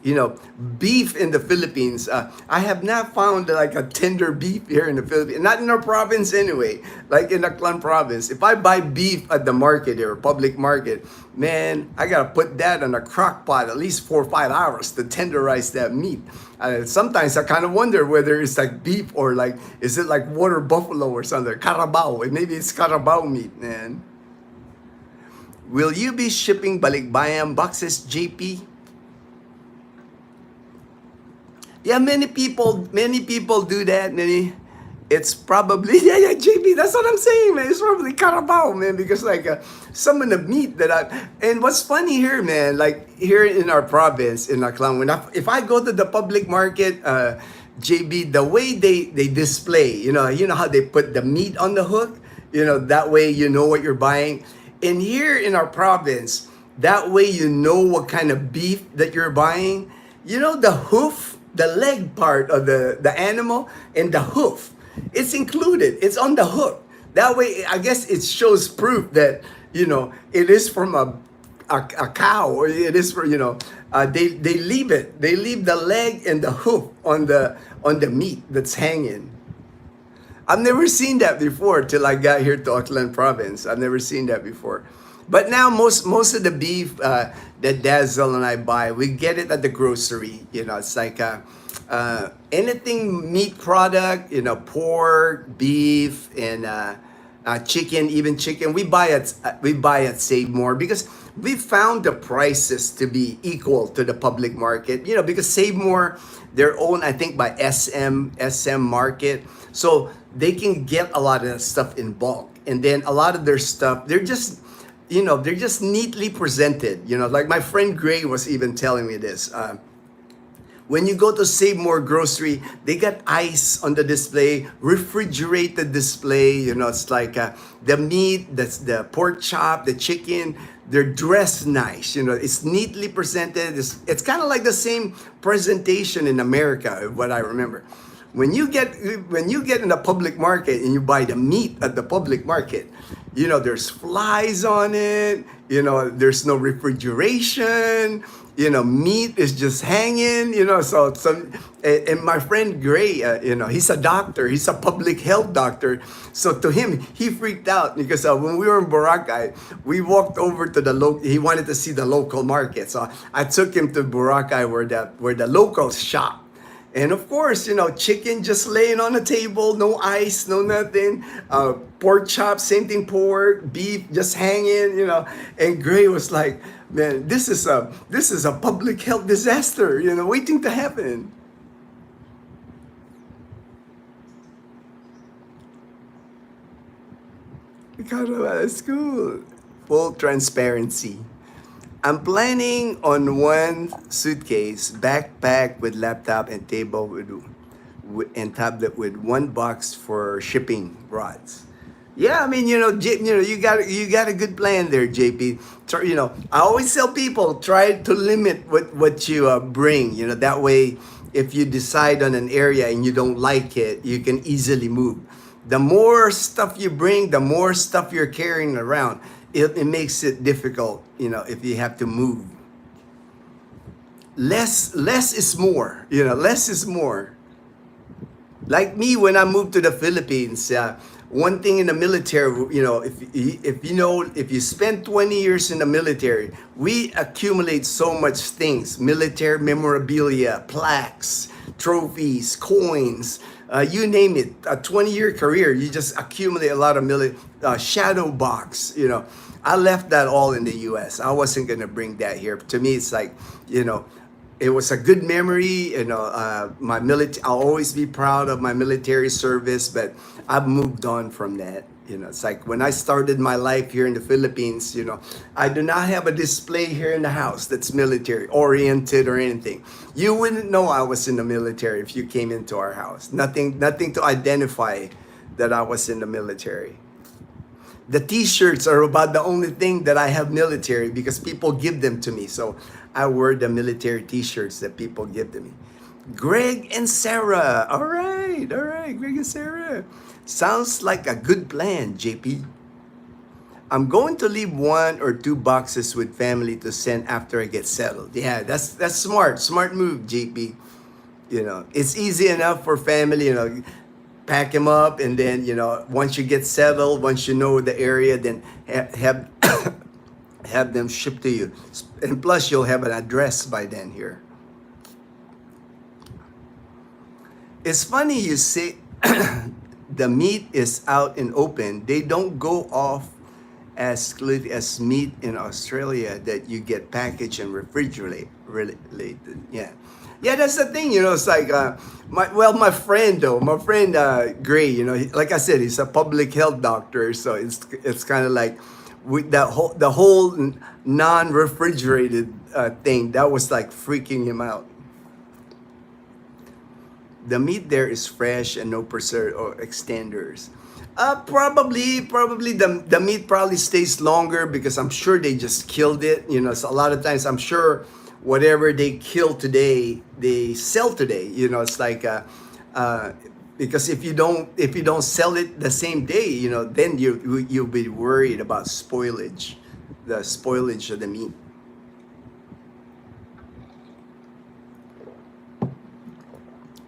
Beef in the Philippines. I have not found like a tender beef here in the Philippines. Not in our province anyway. Like in the Aklan province. If I buy beef at the market or public market, man, I gotta put that on a crock pot at least 4 or 5 hours to tenderize that meat. Sometimes I kind of wonder whether it's like beef or like, is it like water buffalo or something? Carabao. Maybe it's carabao meat, man. Will you be shipping balikbayan boxes, JP? Yeah, many people do that. It's probably yeah, JP. That's what I'm saying, man. It's probably carabao, man, because like some of the meat and what's funny here, man, like here in our province in Aklan, if I go to the public market, JB, the way they display, how they put the meat on the hook, that way you know what you're buying. And here in our province, that way you know what kind of beef that you're buying. The hoof, the leg part of the animal and the hoof, it's included. It's on the hook. That way, I guess it shows proof that, it is from a cow, or it is for, they leave it. They leave the leg and the hoof on the meat that's hanging. I've never seen that before till I got here to Auckland province. I've never seen that before. But now most of the beef that Dazzle and I buy, we get it at the grocery. It's like anything meat product, pork, beef, and chicken, even chicken. We buy at Save More because we found the prices to be equal to the public market. Because Save More, they're owned, I think, by SM Market, so they can get a lot of stuff in bulk, and then a lot of their stuff, they're just neatly presented. Like my friend Gray was even telling me this. When you go to Save More Grocery, they got ice on the display, refrigerated display. It's like the meat, that's the pork chop, the chicken, they're dressed nice. It's neatly presented. It's kind of like the same presentation in America, what I remember. When you get in the public market and you buy the meat at the public market, there's flies on it, there's no refrigeration, meat is just hanging, so and my friend Gray, he's a doctor, he's a public health doctor. So to him, he freaked out because when we were in Boracay, we walked over to he wanted to see the local market. So I took him to Boracay where the locals shop. And of course, chicken just laying on the table, no ice, no nothing. Pork chop, same thing, pork, beef just hanging, And Gray was like, man, this is a public health disaster, waiting to happen. It's cool. Full transparency. I'm planning on one suitcase, backpack with laptop and table and tablet with one box for shipping rods. Yeah, I mean, you got a good plan there, JP. I always tell people, try to limit what you bring. That way, if you decide on an area and you don't like it, you can easily move. The more stuff you bring, the more stuff you're carrying around. It makes it difficult, if you have to move. Less is more, less is more. Like me, when I moved to the Philippines, one thing in the military, if you spend 20 years in the military, we accumulate so much things, military memorabilia, plaques, trophies, coins, you name it. A 20-year career, you just accumulate a lot of shadow box, I left that all in the U.S. I wasn't going to bring that here. To me, it's like, it was a good memory. My I'll always be proud of my military service, but I've moved on from that. It's like when I started my life here in the Philippines, I do not have a display here in the house that's military oriented or anything. You wouldn't know I was in the military if you came into our house. Nothing to identify that I was in the military. The t-shirts are about the only thing that I have military because people give them to me. So I wear the military t-shirts that people give to me. Greg and Sarah. All right, Greg and Sarah. Sounds like a good plan, JP. I'm going to leave 1 or 2 boxes with family to send after I get settled. Yeah, that's smart. Smart move, JP. It's easy enough for family, pack them up, and then, once you get settled, once you know the area, then have have them shipped to you. And plus, you'll have an address by then here. It's funny you say the meat is out and open. They don't go off as clearly as meat in Australia that you get packaged and refrigerated. Yeah. Yeah, that's the thing, it's like, my friend Gray, like I said, he's a public health doctor. So it's kind of like with the whole non-refrigerated thing, that was like freaking him out. The meat there is fresh and no preserve or extenders. Probably the meat probably stays longer because I'm sure they just killed it. So a lot of times I'm sure whatever they kill today, they sell today. It's like because if you don't sell it the same day, then you'll be worried about spoilage, the spoilage of the meat.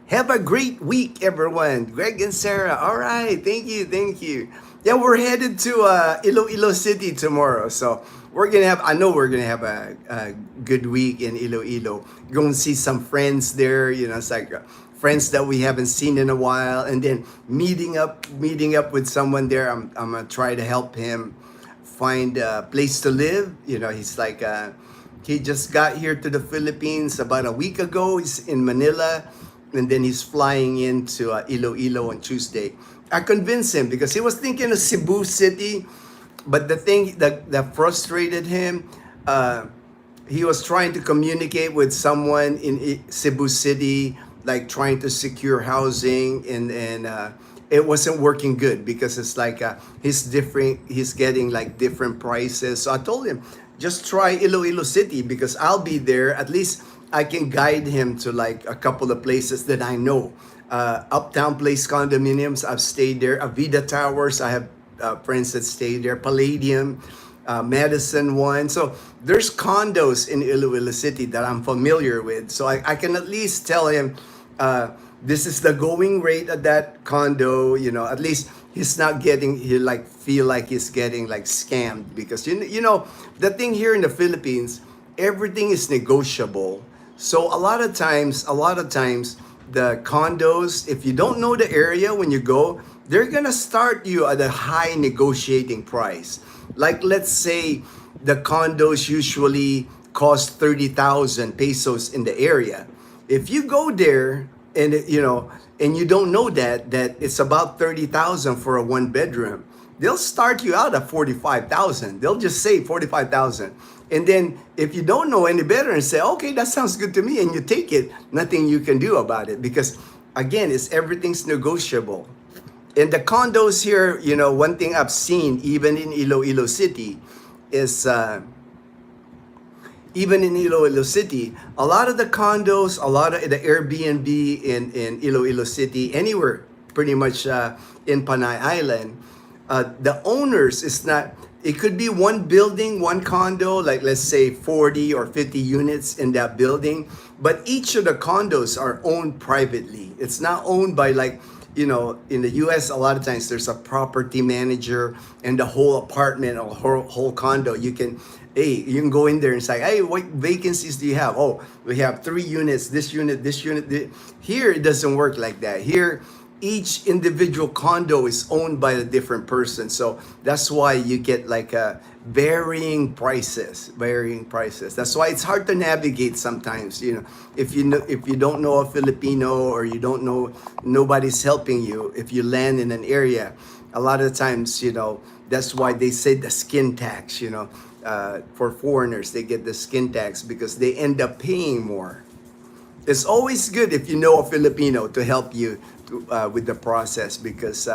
Have a great week, everyone. Greg and Sarah. All right. Thank you. Yeah, we're headed to Iloilo City tomorrow. So I know we're going to have a good week in Iloilo. Go and see some friends there. It's like friends that we haven't seen in a while. And then meeting up with someone there. I'm going to try to help him find a place to live. He's like, he just got here to the Philippines about a week ago. He's in Manila. And then he's flying into Iloilo on Tuesday. I convinced him because he was thinking of Cebu City, but the thing that frustrated him, he was trying to communicate with someone in Cebu City, like trying to secure housing, and it wasn't working good because it's like he's getting like different prices. So I told him, just try Iloilo City because I'll be there. At least I can guide him to like a couple of places that I know. Uptown Place condominiums, I've stayed there. Avida Towers, I have friends that stay there. Palladium, Madison one. So there's condos in Iloilo City that I'm familiar with. So I can at least tell him this is the going rate at that condo. At least he's not getting, feel like he's getting like scammed because the thing here in the Philippines, everything is negotiable. So a lot of times the condos, if you don't know the area when you go, they're gonna start you at a high negotiating price. Like let's say the condos usually cost 30,000 pesos in the area. If you go there and and you don't know that it's about 30,000 for a 1 bedroom, they'll start you out at 45,000. They'll just say 45,000. And then if you don't know any better and say, okay, that sounds good to me, and you take it, nothing you can do about it because again, everything's negotiable. In the condos here, one thing I've seen even in Iloilo City is even in Iloilo City, a lot of the condos, a lot of the Airbnb in Iloilo City, anywhere pretty much in Panay Island, the owners is not, it could be one building, one condo, like let's say 40 or 50 units in that building, but each of the condos are owned privately. It's not owned by in the US, a lot of times there's a property manager and the whole apartment or whole condo. You can go in there and say, hey, what vacancies do you have? Oh, we have 3 units, this unit. Here, it doesn't work like that. Here, each individual condo is owned by a different person. So that's why you get varying prices. That's why it's hard to navigate sometimes, if you don't know a Filipino, or you don't know, nobody's helping you. If you land in an area, a lot of times, that's why they say the skin tax, for foreigners, they get the skin tax because they end up paying more. It's always good if you know a Filipino to help you with the process, because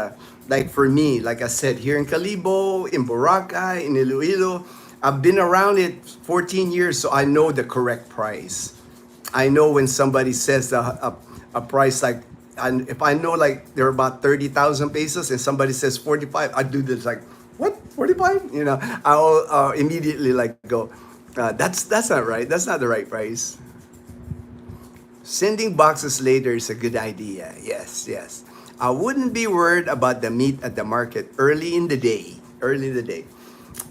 like for me, like I said, here in Calibo, in Boracay, in Iloilo, I've been around it 14 years, so I know the correct price. I know when somebody says a price like, and if I know like they're about 30,000 pesos and somebody says 45, I do this like, what, 45? I'll immediately like go, that's not right. That's not the right price. Sending boxes later is a good idea. Yes, yes. I wouldn't be worried about the meat at the market early in the day. Early in the day.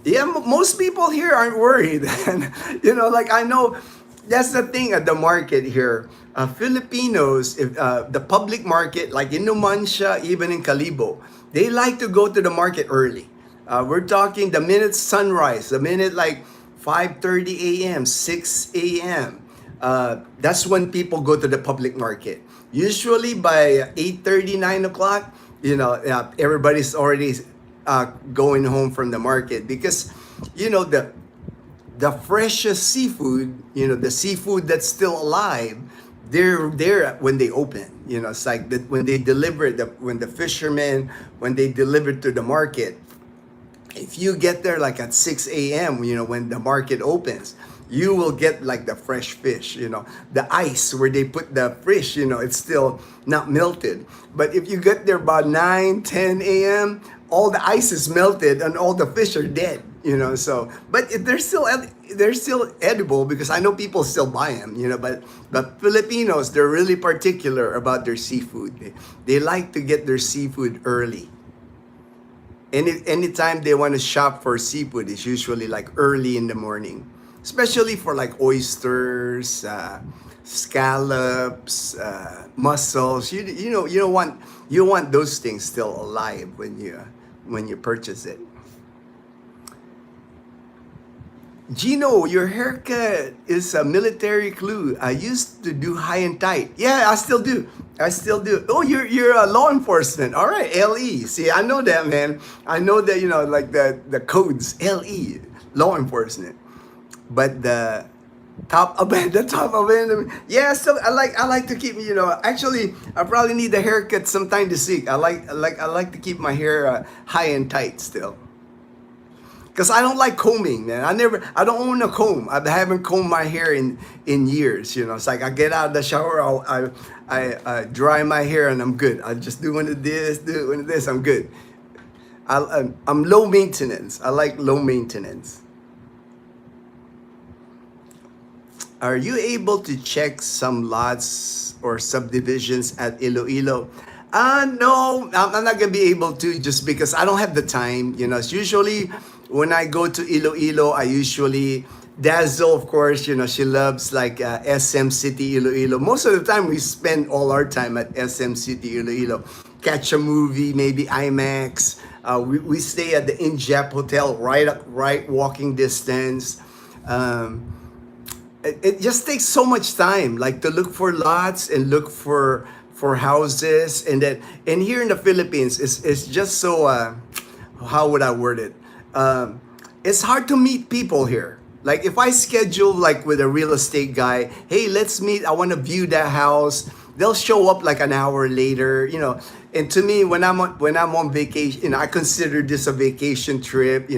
Yeah, most people here aren't worried. And, like I know that's the thing at the market here. Filipinos, if the public market, like in Numancia, even in Calibo, they like to go to the market early. We're talking the minute sunrise, the minute like 5:30 a.m., 6 a.m. That's when people go to the public market. Usually by 8:30, 9 o'clock, everybody's already going home from the market, because, the freshest seafood, the seafood that's still alive, they're there when they open. It's like that when they deliver, when the fishermen, when they deliver to the market. If you get there like at 6 a.m., when the market opens, you will get like the fresh fish, the ice where they put the fish, it's still not melted. But if you get there about 9, 10 a.m., all the ice is melted and all the fish are dead, so, but they're still edible, because I know people still buy them, but Filipinos, they're really particular about their seafood. They like to get their seafood early. Anytime they want to shop for seafood, it's usually like early in the morning, especially for like oysters, scallops, mussels. You want those things still alive when you purchase it. Ginno, your haircut is a military clue. I used to do high and tight. Yeah, I still do. Oh, you're a law enforcement. All right, LE. See, I know that, man. I know that, like the codes, LE, law enforcement. But the top of it, yeah. So I like to keep, Actually, I probably need a haircut sometime this week. I like to keep my hair high and tight still. Because I don't like combing, man. I don't own a comb. I haven't combed my hair in years. It's like I get out of the shower, I dry my hair, and I'm good. I just do one of this, I'm good. I'm low maintenance. I like low maintenance. Are you able to check some lots or subdivisions at Iloilo? No, I'm not gonna be able to, just because I don't have the time. It's usually when I go to Iloilo, I usually Dazzle, of course, she loves like SM City Iloilo. Most of the time, we spend all our time at SM City Iloilo. Catch a movie, maybe IMAX. We stay at the InJap Hotel, right walking distance. It just takes so much time, like to look for lots and look for houses, and here in the Philippines, it's just so how would I word it? It's hard to meet people here. Like if I schedule like with a real estate guy, hey, let's meet, I want to view that house. They'll show up like an hour later, And to me, when I'm on vacation, I consider this a vacation trip,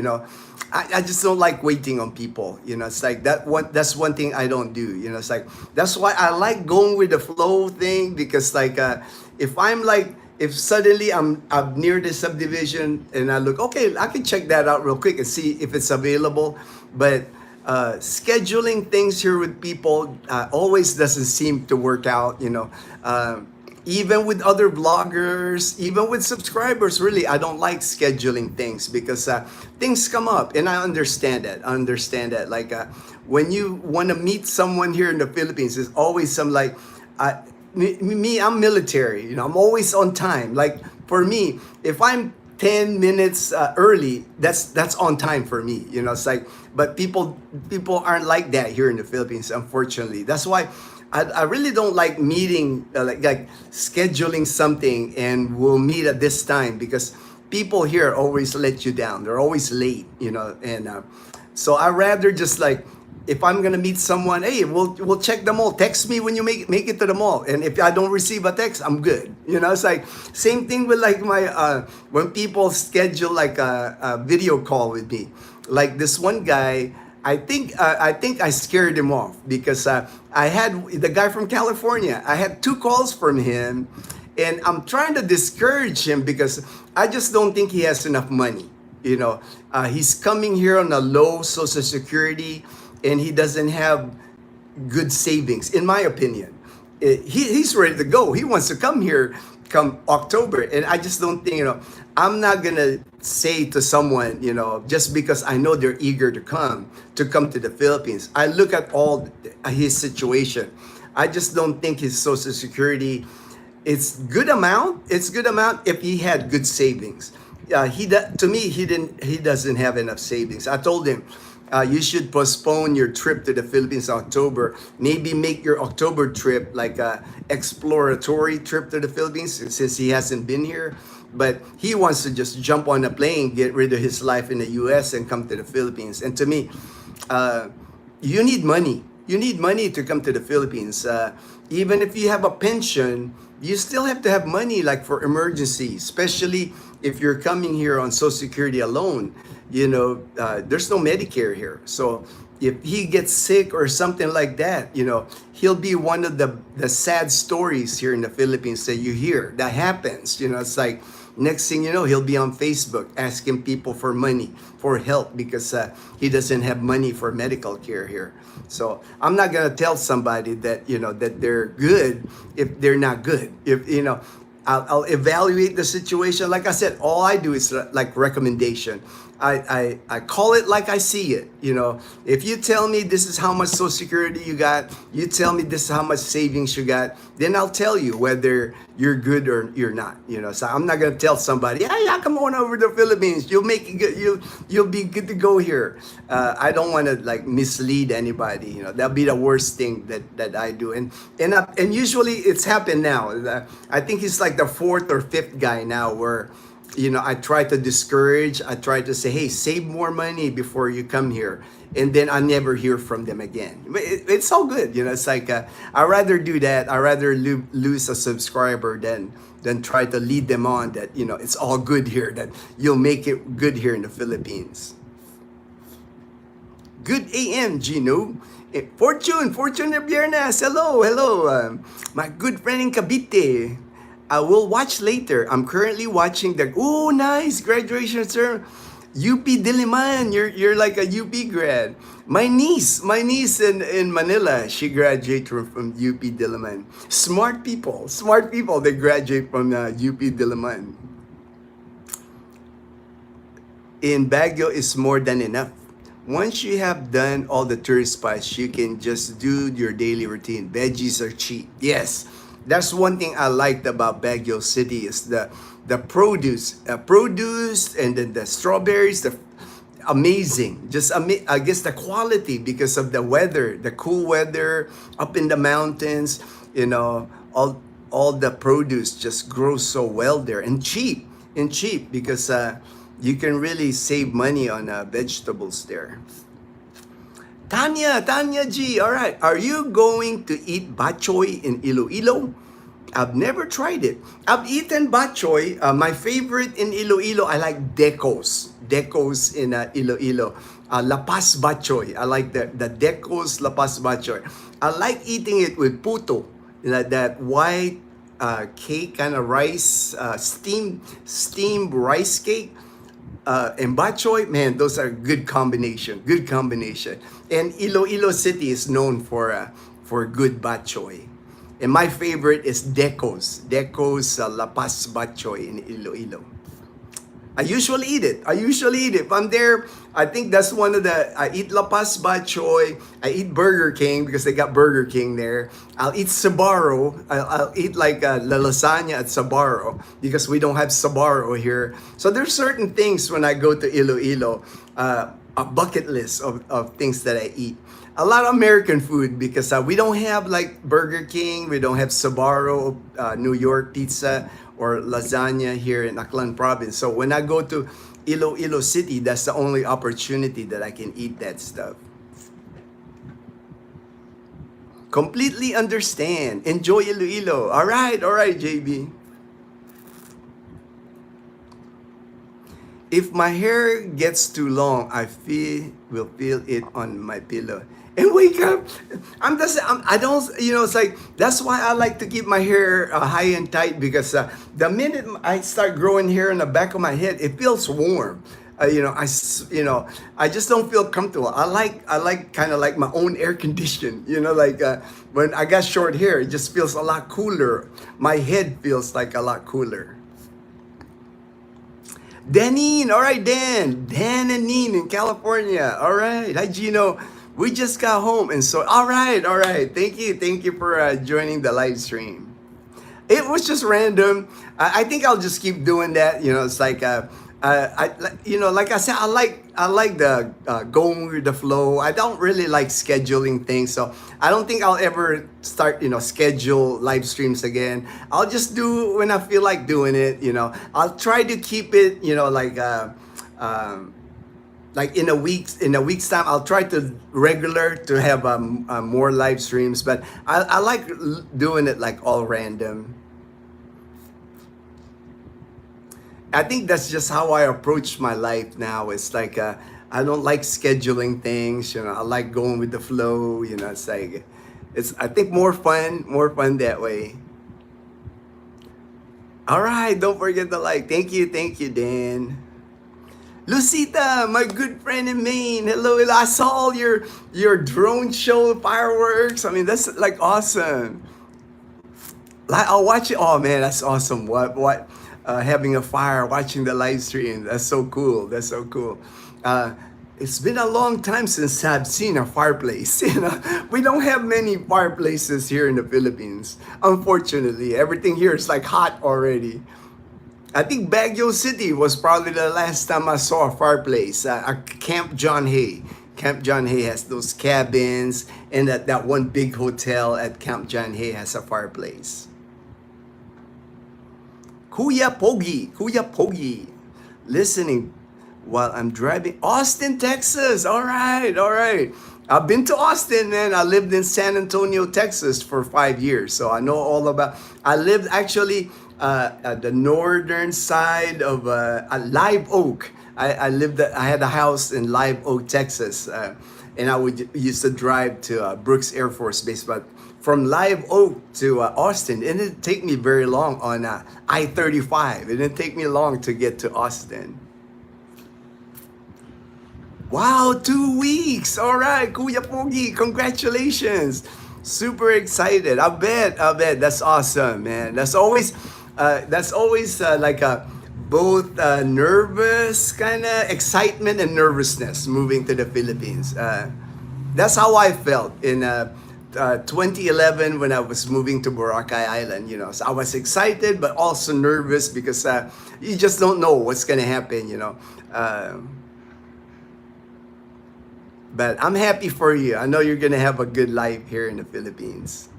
I just don't like waiting on people, It's like that's one thing I don't do, It's like that's why I like going with the flow thing, because like if suddenly I'm near the subdivision and I look, okay, I can check that out real quick and see if it's available. But scheduling things here with people always doesn't seem to work out, even with other vloggers, even with subscribers. Really, I don't like scheduling things, because things come up, and I understand that. Like when you want to meet someone here in the Philippines, there's always some like I'm military, I'm always on time. Like for me, if I'm 10 minutes early, that's on time for me. It's like, but people aren't like that here in the Philippines, unfortunately. That's why I really don't like meeting, like scheduling something and we'll meet at this time, because people here always let you down. They're always late, and so I rather just like, if I'm gonna meet someone, hey, we'll check the mall. Text me when you make it to the mall, and if I don't receive a text, I'm good. It's like same thing with like my when people schedule like a video call with me. Like this one guy, I think I scared him off, because I had the guy from California. I had 2 calls from him, and I'm trying to discourage him because I just don't think he has enough money. He's coming here on a low Social Security, and he doesn't have good savings, in my opinion. He's ready to go. He wants to come here come October, and I just don't think, I'm not gonna say to someone, just because I know they're eager to come to the Philippines. I look at all his situation. I just don't think his Social Security, it's good amount. It's good amount if he had good savings. To me, he doesn't have enough savings. I told him, you should postpone your trip to the Philippines in October. Maybe make your October trip like a exploratory trip to the Philippines, since he hasn't been here. But he wants to just jump on a plane, get rid of his life in the US, and come to the Philippines. And to me, you need money. You need money to come to the Philippines. Even if you have a pension, you still have to have money, like for emergency, especially if you're coming here on Social Security alone. There's no Medicare here. So if he gets sick or something like that, he'll be one of the sad stories here in the Philippines that you hear. That happens. It's like, next thing you know, he'll be on Facebook asking people for money, for help, because he doesn't have money for medical care here. So I'm not gonna tell somebody that that they're good if they're not good. If I'll evaluate the situation. Like I said, all I do is like recommendation. I call it like I see it. If you tell me this is how much Social Security you got, you tell me this is how much savings you got, then I'll tell you whether you're good or you're not. So I'm not gonna tell somebody, yeah, come on over to the Philippines. You'll make it good. You'll be good to go here. I don't want to like mislead anybody. That'll be the worst thing that I do. And usually it's happened now. I think it's like the 4th or 5th guy now where, I try to discourage. I try to say, hey, save more money before you come here. And then I never hear from them again. It's all good. It's like, I'd rather do that. I'd rather lose a subscriber than try to lead them on that, it's all good here, that you'll make it good here in the Philippines. Good AM, Ginno. Fortune Biernes. Hello. My good friend in Cavite. I will watch later. I'm currently watching nice graduation ceremony. UP Diliman, you're like a UP grad. My niece in Manila, she graduated from UP Diliman. Smart people, they graduate from UP Diliman. In Baguio is more than enough. Once you have done all the tourist spots, you can just do your daily routine. Veggies are cheap. Yes. That's one thing I liked about Baguio City is the produce, and then the strawberries, amazing. I guess the quality, because of the weather, the cool weather up in the mountains. All the produce just grows so well there, and cheap because you can really save money on vegetables there. Tanya G, all right. Are you going to eat bok choy in Iloilo? I've never tried it. I've eaten bok choy. My favorite in Iloilo, I like Decos. Decos in Iloilo. La Paz bok choy. I like the Decos La Paz bok choy. I like eating it with puto, that white cake, kind of rice, steamed rice cake. And bok choy, man, those are good combination. And Iloilo City is known for good bok choy. And my favorite is Decos La Paz bok choy in Iloilo. I usually eat it. If I'm there, I think that's one of the, I eat La Paz Ba Choy. I eat Burger King because they got Burger King there. I'll eat Sabaro. I'll eat like la lasagna at Sabaro because we don't have Sabaro here. So there's certain things when I go to Iloilo, a bucket list of things that I eat. A lot of American food because we don't have like Burger King, we don't have Sabaro, New York pizza, or lasagna here in Aklan province. So when I go to Iloilo City, that's the only opportunity that I can eat that stuff. Completely understand. Enjoy Iloilo. All right, JB. If my hair gets too long, I will feel it on my pillow. And wake up. I don't, it's like, that's why I like to keep my hair high and tight because the minute I start growing hair in the back of my head, it feels warm. I just don't feel comfortable. I like kind of like my own air condition, like when I got short hair, it just feels a lot cooler. My head feels like a lot cooler. Danine, all right, Dan and Neen in California. All right, hi Ginno. We just got home, and so all right. Thank you for joining the live stream. It was just random. I think I'll just keep doing that. It's like like I said, I like the going with the flow. I don't really like scheduling things, so I don't think I'll ever start schedule live streams again. I'll just do when I feel like doing it. I'll try to keep it like in a week's time. I'll try to regular to have more live streams, but I like doing it like all random. I think that's just how I approach my life now. It's like I don't like scheduling things. I like going with the flow. It's like I think more fun that way. All right, don't forget to like. Thank you, Dan. Lucita, my good friend in Maine. Hello. I saw all your drone show fireworks. I mean, that's like awesome. Like I'll watch it. Oh man, that's awesome. What? Having a fire, watching the live stream. That's so cool. It's been a long time since I've seen a fireplace. We don't have many fireplaces here in the Philippines. Unfortunately, everything here is like hot already. I think Baguio City was probably the last time I saw a fireplace. Camp John Hay. Camp John Hay has those cabins, and that one big hotel at Camp John Hay has a fireplace. Kuya Pogi, listening while I'm driving. Austin, Texas. All right. I've been to Austin, man. I lived in San Antonio, Texas for 5 years, so I know all about. I lived actually at the northern side of Live Oak. I had a house in Live Oak, Texas, and I used to drive to Brooks Air Force Base, but from Live Oak to Austin, it didn't take me very long on I-35. It didn't take me long to get to Austin. Wow, 2 weeks. All right, Kuya Pogi, congratulations. Super excited. I bet. That's awesome, man. That's always like a both nervous, kind of excitement and nervousness moving to the Philippines. That's how I felt in 2011 when I was moving to Boracay Island. So I was excited but also nervous because you just don't know what's gonna happen. But I'm happy for you. I know you're gonna have a good life here in the Philippines.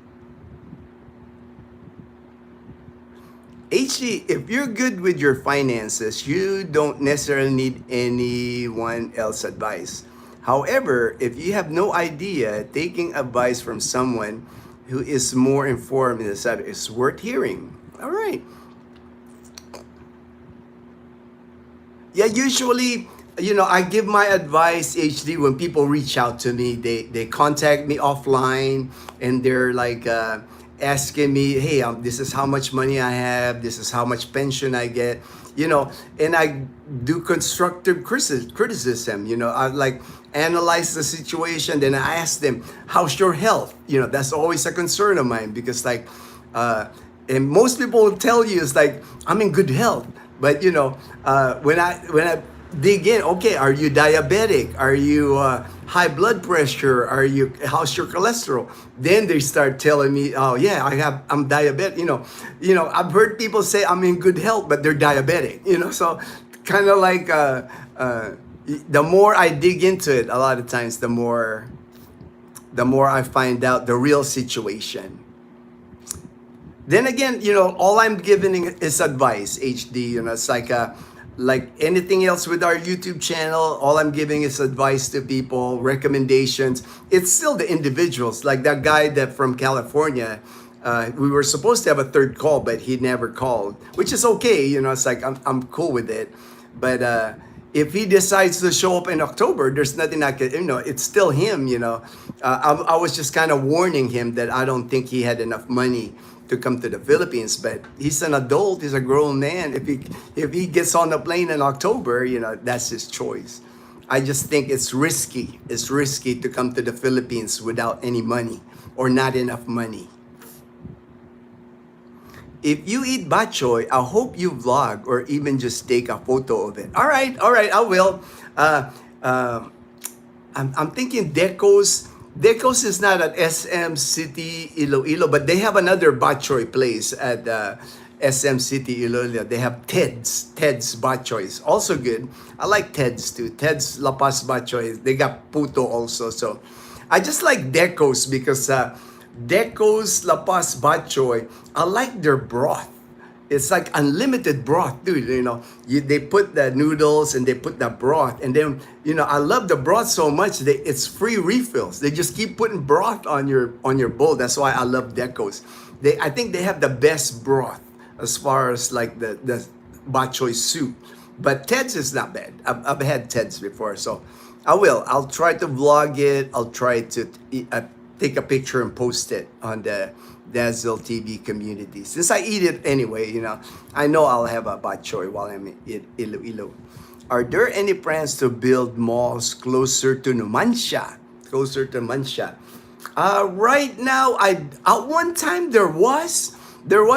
HG, if you're good with your finances, you don't necessarily need anyone else's advice. However, if you have no idea, taking advice from someone who is more informed in the subject is worth hearing. All right. Yeah, usually, I give my advice, HD, when people reach out to me. They contact me offline and they're like asking me, hey, this is how much money I have, this is how much pension I get, and I do constructive criticism. I like analyze the situation, then I ask them, how's your health? That's always a concern of mine because and most people will tell you it's like, I'm in good health. But when I dig in, okay, are you diabetic? Are you high blood pressure? How's your cholesterol? Then they start telling me, oh yeah, I'm diabetic. I've heard people say I'm in good health, but they're diabetic. So kind of like the more I dig into it, a lot of times the more I find out the real situation. Then again, all I'm giving is advice, HD. It's like anything else with our YouTube channel, all I'm giving is advice to people, recommendations. It's still the individuals, like that guy that from California. We were supposed to have a third call, but he never called, which is okay. It's like I'm cool with it. But if he decides to show up in October, there's nothing I can, it's still him. I was just kind of warning him that I don't think he had enough money to come to the Philippines, but he's an adult, he's a grown man. If he gets on the plane in October, that's his choice. I just think it's risky. It's risky to come to the Philippines without any money or not enough money. If you eat bok choy, I hope you vlog or even just take a photo of it. All right, I will. I'm thinking Decos is not at SM City Iloilo, but they have another bok choy place at SM City Iloilo. They have Ted's bok choy. Also good. I like Ted's too. Ted's La Paz bok choy. They got puto also. So I just like Decos because Decos La Paz bok choy, I like their broth. It's like unlimited broth, dude. They put the noodles and they put the broth, and then I love the broth so much. It's free refills. They just keep putting broth on your bowl. That's why I love Decos. I think they have the best broth as far as like the bok choy soup. But Ted's is not bad. I've had Ted's before, so I will. I'll try to vlog it. I'll try to take a picture and post it on the Dazzle TV community. Since I eat it anyway, I know I'll have a bok choy while I'm in Iloilo. Are there any plans to build malls closer to Numancia? Right now, at one time there was.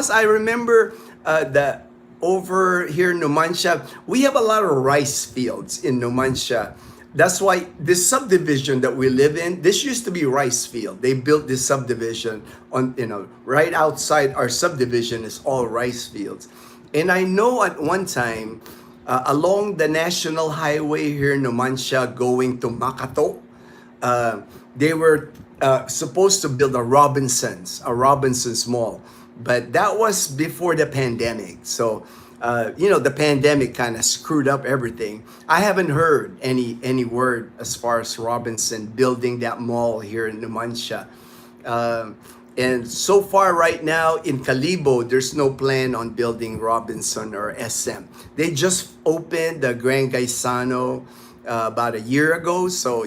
I remember that over here in Numancia, we have a lot of rice fields in Numancia. That's why this subdivision that we live in, this used to be rice field. They built this subdivision on, right outside our subdivision is all rice fields. And I know at one time, along the national highway here in Numancia going to Makato, they were supposed to build a Robinson's Mall. But that was before the pandemic. So the pandemic kind of screwed up everything. I haven't heard any word as far as Robinson building that mall here in Numancia. And so far right now in Calibo, there's no plan on building Robinson or SM. They just opened the Grand Gaisano about a year ago. So,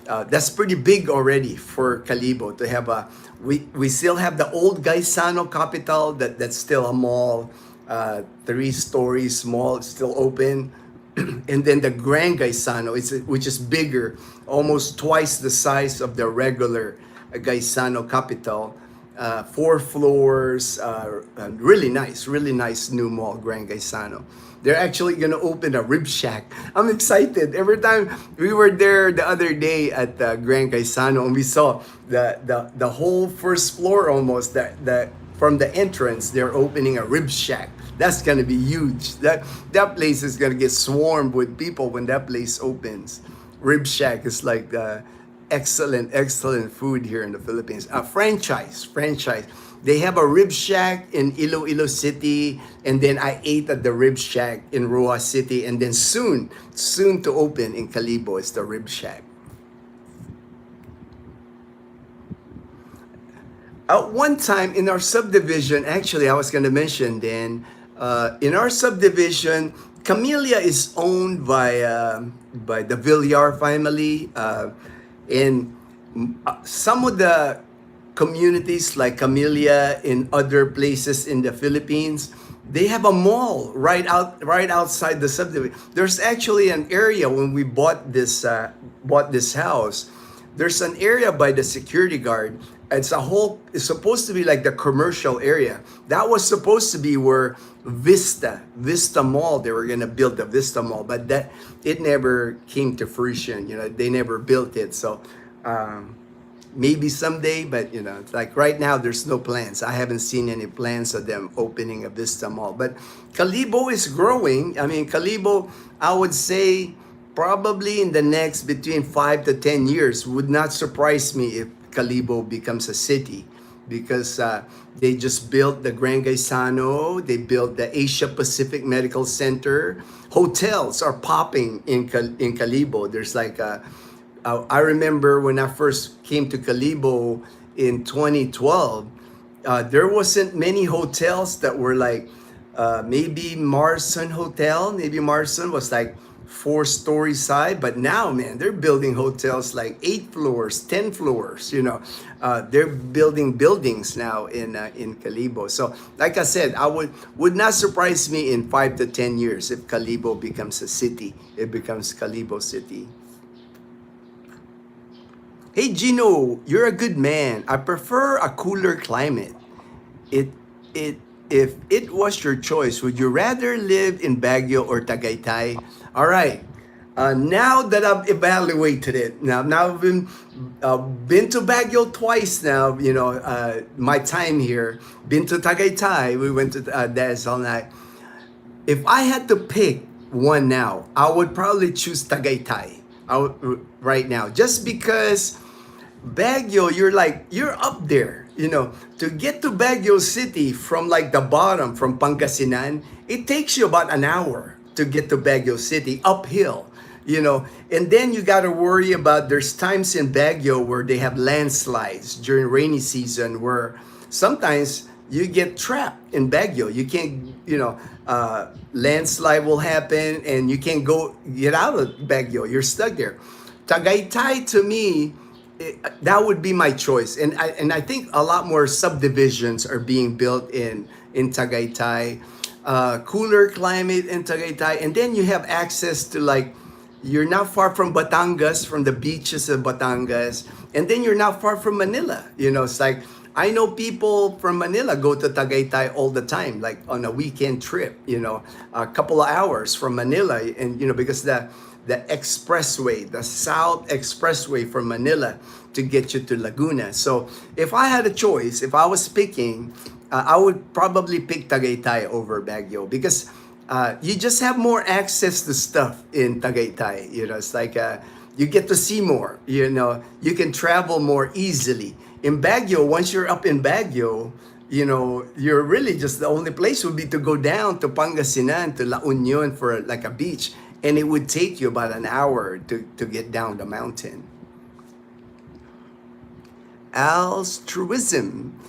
that's pretty big already for Calibo to have we still have the old Gaisano capital that's still a mall. 3 stories mall, it's still open. And then the Grand Gaisano, which is bigger, almost twice the size of the regular Gaisano capital. 4 floors, really nice new mall, Grand Gaisano. They're actually gonna open a rib shack. I'm excited. Every time we were there the other day at Grand Gaisano, and we saw the whole first floor almost, that from the entrance, they're opening a rib shack. That's gonna be huge. That place is gonna get swarmed with people when that place opens. Rib shack is like excellent food here in the Philippines. A franchise. They have a rib shack in Iloilo City, and then I ate at the rib shack in Roa City, and then soon to open in Calibo is the rib shack. At one time in our subdivision, actually I was going to mention then, in our subdivision, Camellia is owned by the Villar family, and some of the communities like Camellia in other places in the Philippines, they have a mall right outside the subdivision. There's actually an area when we bought this house. There's an area by the security guard. It's supposed to be like the commercial area. That was supposed to be where Vista Mall, they were gonna build the Vista Mall, but that it never came to fruition. They never built it. So maybe someday, but it's like right now there's no plans. I haven't seen any plans of them opening a Vista Mall. But Kalibo is growing. I mean, Kalibo, I would say probably in the next between 5 to 10 years, would not surprise me if Kalibo becomes a city, because they just built the Grand Gaisano, they built the Asia Pacific Medical Center. Hotels are popping in Kalibo. There's like I remember when I first came to Kalibo in 2012, there wasn't many hotels that were like maybe Marson Hotel. Maybe Marson was like 4 story high, but now, man, they're building hotels like 8 floors, 10 floors. They're building buildings now in Kalibo. So, like I said, I would not surprise me in 5 to 10 years if Kalibo becomes a city. It becomes Kalibo City. Hey Ginno, you're a good man. I prefer a cooler climate. If it was your choice, would you rather live in Baguio or Tagaytay? All right. Now that I've evaluated it, now I've been to Baguio twice now. My time here. Been to Tagaytay. We went to Des all night. If I had to pick one now, I would probably choose Tagaytay. Right now, just because Baguio, you're up there. To get to Baguio City from like the bottom, from Pangasinan, it takes you about an hour to get to Baguio City uphill. And then you got to worry about, there's times in Baguio where they have landslides during rainy season, where sometimes you get trapped in Baguio. You can't, landslide will happen and you can't get out of Baguio. You're stuck there. Tagaytay, to me, that would be my choice. And I think a lot more subdivisions are being built in Tagaytay. Cooler climate in Tagaytay. And then you have access to, like, you're not far from Batangas, from the beaches of Batangas. And then you're not far from Manila. It's like, I know people from Manila go to Tagaytay all the time, like on a weekend trip, a couple of hours from Manila. And, because the expressway, the South Expressway from Manila to get you to Laguna. So if I had a choice, if I was picking, I would probably pick Tagaytay over Baguio, because you just have more access to stuff in Tagaytay. It's like you get to see more. You can travel more easily. In Baguio, once you're up in Baguio, you're really just, the only place would be to go down to Pangasinan, to La Union for like a beach. And it would take you about an hour to get down the mountain. Altruism.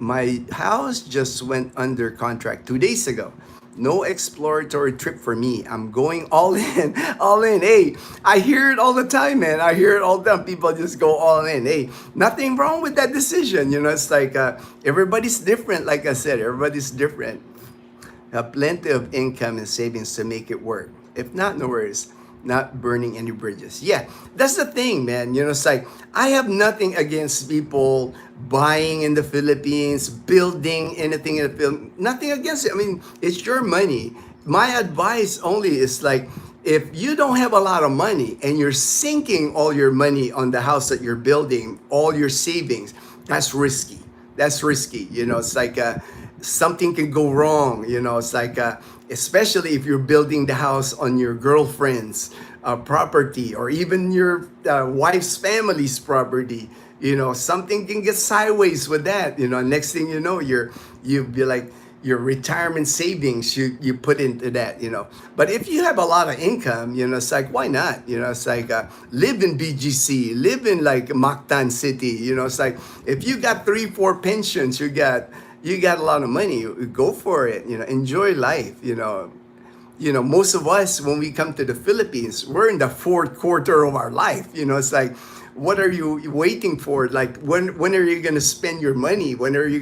My house just went under contract 2 days ago. No exploratory trip for me. I'm going all in, all in. Hey, I hear it all the time, man. I hear it all the time. People just go all in. Hey, nothing wrong with that decision. It's like everybody's different. Like I said, everybody's different. Have plenty of income and savings to make it work. If not, no worries. Not burning any bridges. Yeah, that's the thing, man. It's like, I have nothing against people buying in the Philippines, building anything in the Philippines. Nothing against it. I mean, it's your money. My advice only is like, if you don't have a lot of money and you're sinking all your money on the house that you're building, all your savings, that's risky. That's risky. It's like something can go wrong. It's like especially if you're building the house on your girlfriend's property, or even your wife's family's property. Something can get sideways with that. Next thing you know, you'd be like, your retirement savings you put into that. But if you have a lot of income, it's like, why not? It's like live in BGC, live in like Mactan City. It's like, if you got 3-4 pensions, you got a lot of money, go for it. Enjoy life. Most of us, when we come to the Philippines, we're in the fourth quarter of our life. It's like, what are you waiting for? Like, when are you gonna spend your money? When are you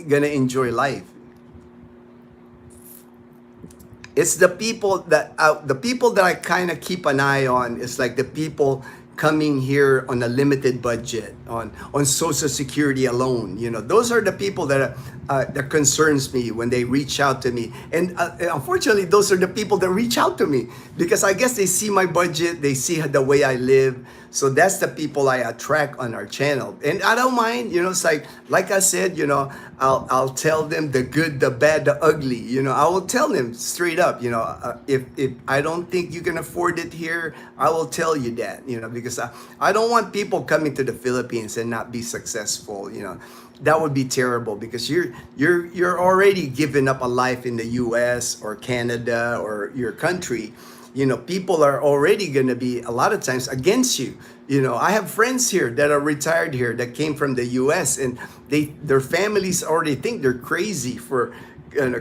gonna enjoy life? It's the people that I kind of keep an eye on. It's like the people coming here on a limited budget, on Social Security alone. Those are the people that concerns me when they reach out to me. And unfortunately, those are the people that reach out to me because I guess they see my budget, they see the way I live. So that's the people I attract on our channel. And I don't mind, it's like I said, I'll tell them the good, the bad, the ugly. I will tell them straight up, if I don't think you can afford it here, I will tell you that, because I don't want people coming to the Philippines and not be successful. That would be terrible because you're already giving up a life in the US or Canada or your country. People are already going to be a lot of times against you. I have friends here that are retired here that came from the US, and their families already think they're crazy for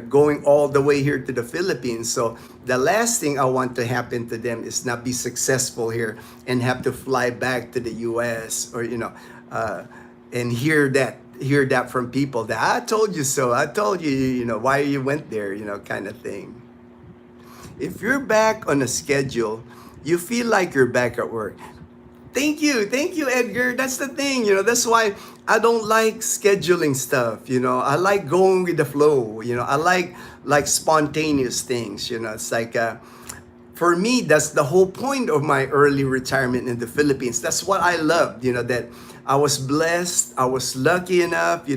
going all the way here to the Philippines. So the last thing I want to happen to them is not be successful here and have to fly back to the US or and hear that from people that I told you so, I told you, why you went there, kind of thing. If you're back on a schedule, you feel like you're back at work. Thank you, Edgar. That's the thing, that's why I don't like scheduling stuff, I like going with the flow, I like spontaneous things, it's like, for me, that's the whole point of my early retirement in the Philippines. That's what I loved, that I was blessed. I was lucky enough.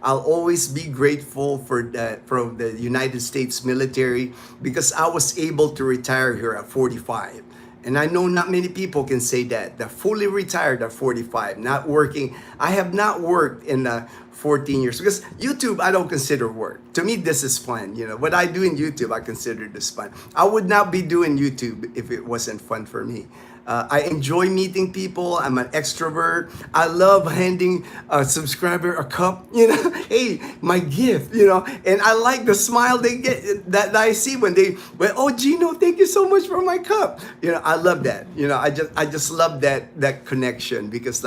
I'll always be grateful for the United States military because I was able to retire here at 45. And I know not many people can say that. They're fully retired at 45, not working. I have not worked in 14 years because YouTube I don't consider work. To me, this is fun. What I do in YouTube, I consider this fun. I would not be doing YouTube if it wasn't fun for me. I enjoy meeting people. I'm an extrovert. I love handing a subscriber a cup, hey, my gift, and I like the smile they get that I see when oh, Ginno, thank you so much for my cup. I love that. I just love that connection because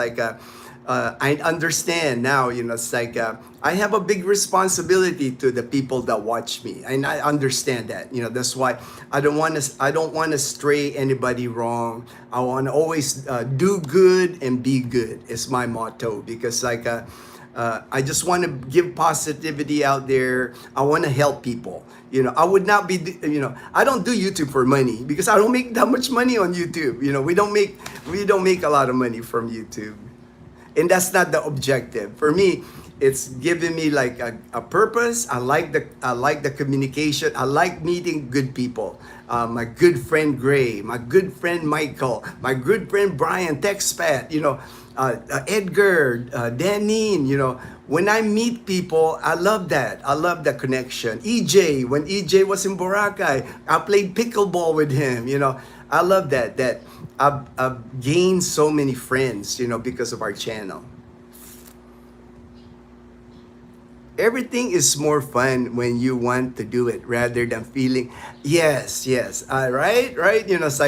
I understand now, it's like I have a big responsibility to the people that watch me, and I understand that. That's why I don't want to stray anybody wrong. I want to always do good and be good is my motto because I just want to give positivity out there. I want to help people. I would not be, I don't do YouTube for money because I don't make that much money on YouTube. We don't make a lot of money from YouTube. And that's not the objective. For me, it's giving me like a purpose. I like the communication. I like meeting good people. My good friend Gray, my good friend Michael, my good friend Brian, Texpat, Edgar, Danine, when I meet people, I love that. I love the connection. EJ, when EJ was in Boracay, I played pickleball with him, I love that I've gained so many friends, because of our channel. Everything is more fun when you want to do it rather than feeling, yes, right? It's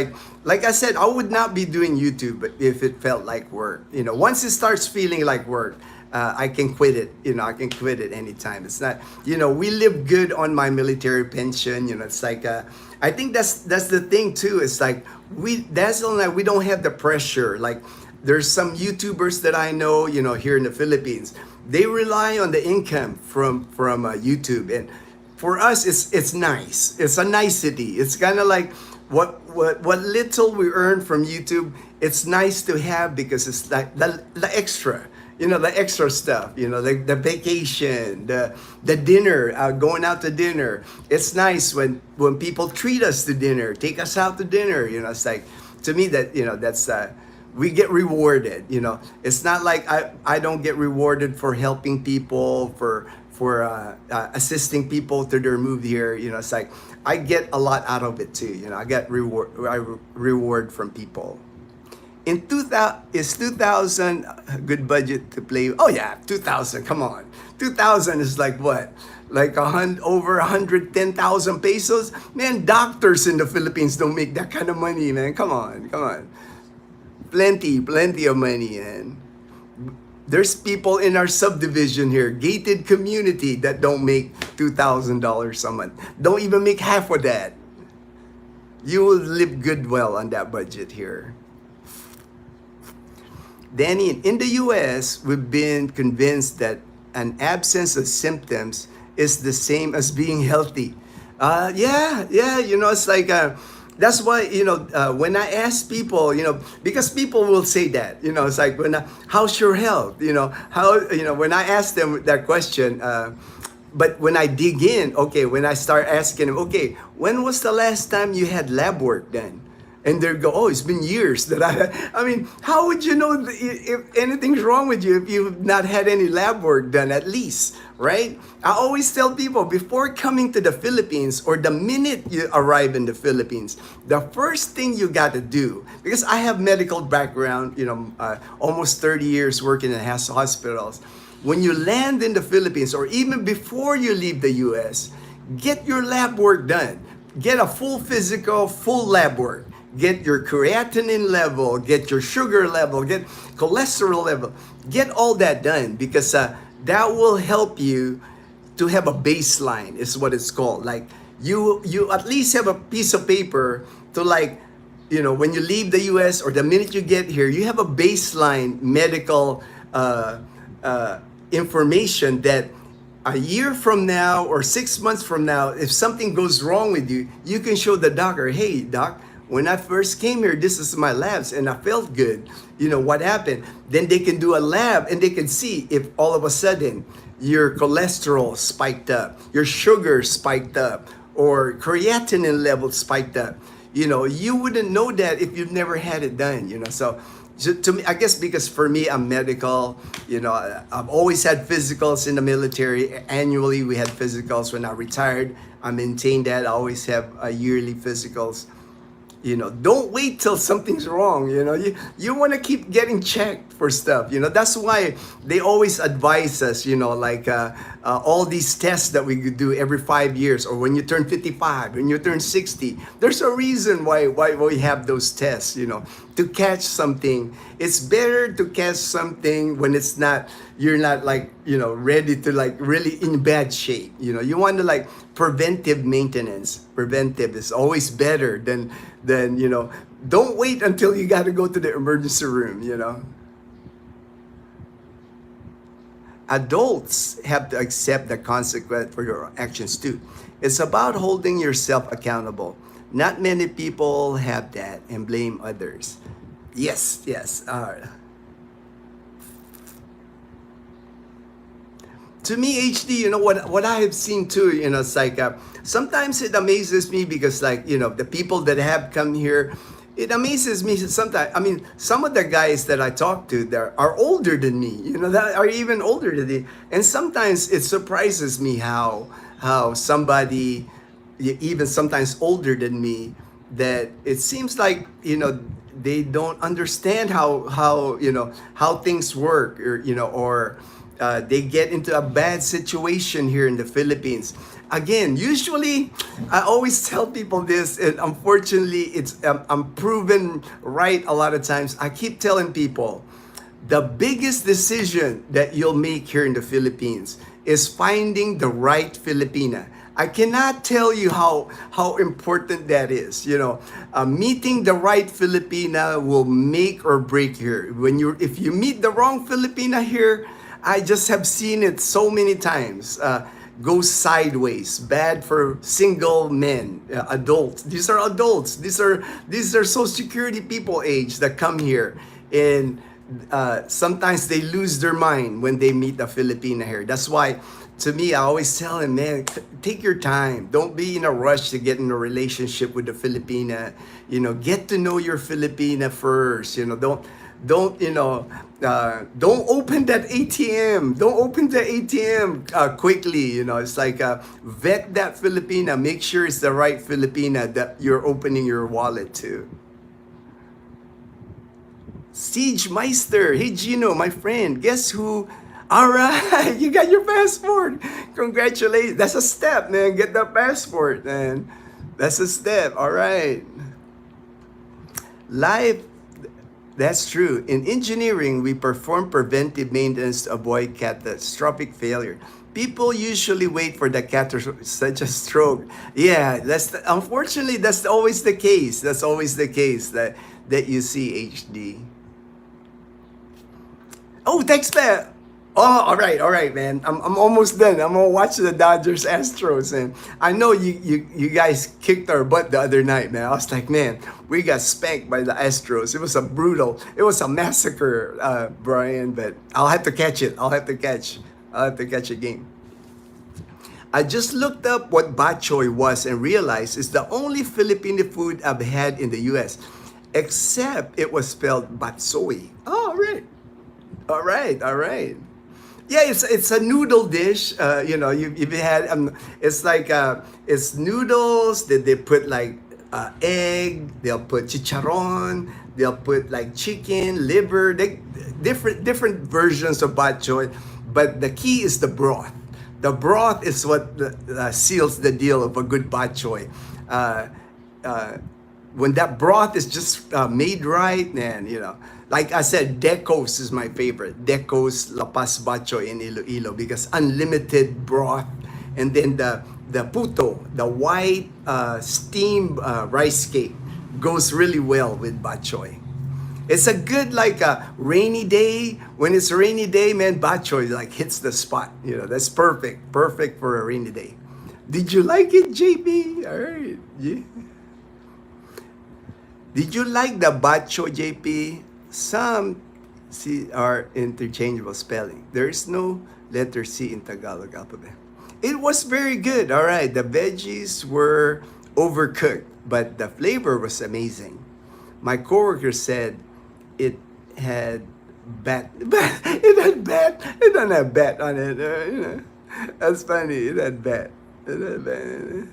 like I said, I would not be doing YouTube if it felt like work. Once it starts feeling like work, I can quit it. I can quit it anytime. It's not, we live good on my military pension. It's like, I think that's the thing too. It's like we don't have the pressure. Like there's some YouTubers that I know, here in the Philippines. They rely on the income from YouTube, and for us, it's nice. It's a nicety. It's kind of like what little we earn from YouTube. It's nice to have because it's like the extra. The extra stuff, the vacation, the dinner, going out to dinner. It's nice when people treat us to dinner, take us out to dinner. It's like, to me that, that's, we get rewarded. It's not like I don't get rewarded for helping people, for assisting people to their move here. It's like, I get a lot out of it too. I get reward from people. In 2000 a good budget to play? Oh yeah, 2000. Come on, 2000 is like what? Like over 110,000 pesos. Man, doctors in the Philippines don't make that kind of money, man. Come on. Plenty of money, man. There's people in our subdivision here, gated community, that don't make $2,000 a month. Don't even make half of that. You will live well on that budget here. Danny, in the US, we've been convinced that an absence of symptoms is the same as being healthy. Yeah, it's like, that's why, when I ask people, because people will say that, it's like, how's your health? When I ask them that question, but when I dig in, okay, when I start asking them, okay, when was the last time you had lab work done? And they go, oh, it's been years that I mean, how would you know if anything's wrong with you if you've not had any lab work done at least, right? I always tell people before coming to the Philippines or the minute you arrive in the Philippines, the first thing you got to do, because I have medical background, almost 30 years working in hospitals. When you land in the Philippines or even before you leave the US, get your lab work done. Get a full physical, full lab work. Get your creatinine level, get your sugar level, get cholesterol level. Get all that done because that will help you to have a baseline is what it's called. Like you at least have a piece of paper to like, when you leave the US or the minute you get here, you have a baseline medical information that a year from now or 6 months from now, if something goes wrong with you, you can show the doctor, hey, doc, when I first came here, this is my labs and I felt good. What happened? Then they can do a lab and they can see if all of a sudden your cholesterol spiked up, your sugar spiked up, or creatinine level spiked up. You wouldn't know that if you've never had it done, So to me, I guess because for me, I'm medical, I've always had physicals in the military. Annually, we had physicals. When I retired, I maintained that. I always have yearly physicals. Don't wait till something's wrong. You want to keep getting checked for stuff. That's why they always advise us, like all these tests that we could do every 5 years, or when you turn 55, when you turn 60. There's a reason why we have those tests, to catch something. It's better to catch something when you're not like, ready to like really in bad shape. You want to like preventive maintenance. Preventive is always better than don't wait until you got to go to the emergency room, Adults have to accept the consequence for your actions too. It's about holding yourself accountable. Not many people have that and blame others. Yes. To me, HD, what I have seen too, it's like sometimes it amazes me because like, the people that have come here, it amazes me sometimes. I mean, some of the guys that I talk to that are older than me, that are even older than me. And sometimes it surprises me how somebody, even sometimes older than me, that it seems like, they don't understand how things work, or they get into a bad situation here in the Philippines. Again, usually I always tell people this, and unfortunately I'm proven right a lot of times. I keep telling people the biggest decision that you'll make here in the Philippines is finding the right Filipina. I cannot tell you how important that is. Meeting the right Filipina will make or break here. If you meet the wrong Filipina here, I just have seen it so many times. Go sideways. Bad for single men, adults. These are adults. These are Social Security people age that come here, and sometimes they lose their mind when they meet a Filipina here. That's why, to me, I always tell them, man, take your time. Don't be in a rush to get in a relationship with the Filipina. Get to know your Filipina first. Don't open that ATM. Don't open the ATM quickly. It's like vet that Filipina. Make sure it's the right Filipina that you're opening your wallet to. Siege Meister. Hey, Ginno, my friend. Guess who? All right, you got your passport. Congratulations. That's a step, man. Get that passport, man. That's a step. All right. Life. That's true. In engineering, we perform preventive maintenance to avoid catastrophic failure. People usually wait for the catastrophe, such a stroke. Yeah, unfortunately, that's always the case. That's always the case that you see, HD. Oh, thanks, man. Oh, all right, man. I'm almost done. I'm gonna watch the Dodgers Astros, and I know you guys kicked our butt the other night, man. I was like, man, we got spanked by the Astros. It was a massacre, Brian. But I'll have to catch it. I'll have to catch a game. I just looked up what bok choy was and realized it's the only Filipino food I've had in the U.S. Except it was spelled batsoy. Oh, all right. All right, all right. Yeah, it's a noodle dish. You know, you've had it's like it's noodles that they put like egg. They'll put chicharron. They'll put like chicken, liver. Different versions of bok choy, but the key is the broth. The broth is what seals the deal of a good bok choy. Uh, uh, when that broth is just made right, man, you know, like I said, Decos is my favorite. Decos La Paz Bacho in Iloilo because unlimited broth, and then the puto, the white steamed rice cake, goes really well with bok choy. It's a good like a rainy day. When it's a rainy day, man, bok choy like hits the spot. You know, that's perfect for a rainy day. Did you like it, JP? All right, yeah. Did you like the bok choy, JP? Some C are interchangeable spelling. There is no letter C in Tagalog alphabet. It was very good. All right, the veggies were overcooked, but the flavor was amazing. My coworker said it had it don't have bat on it. You know, that's funny. It had bat. It had bat.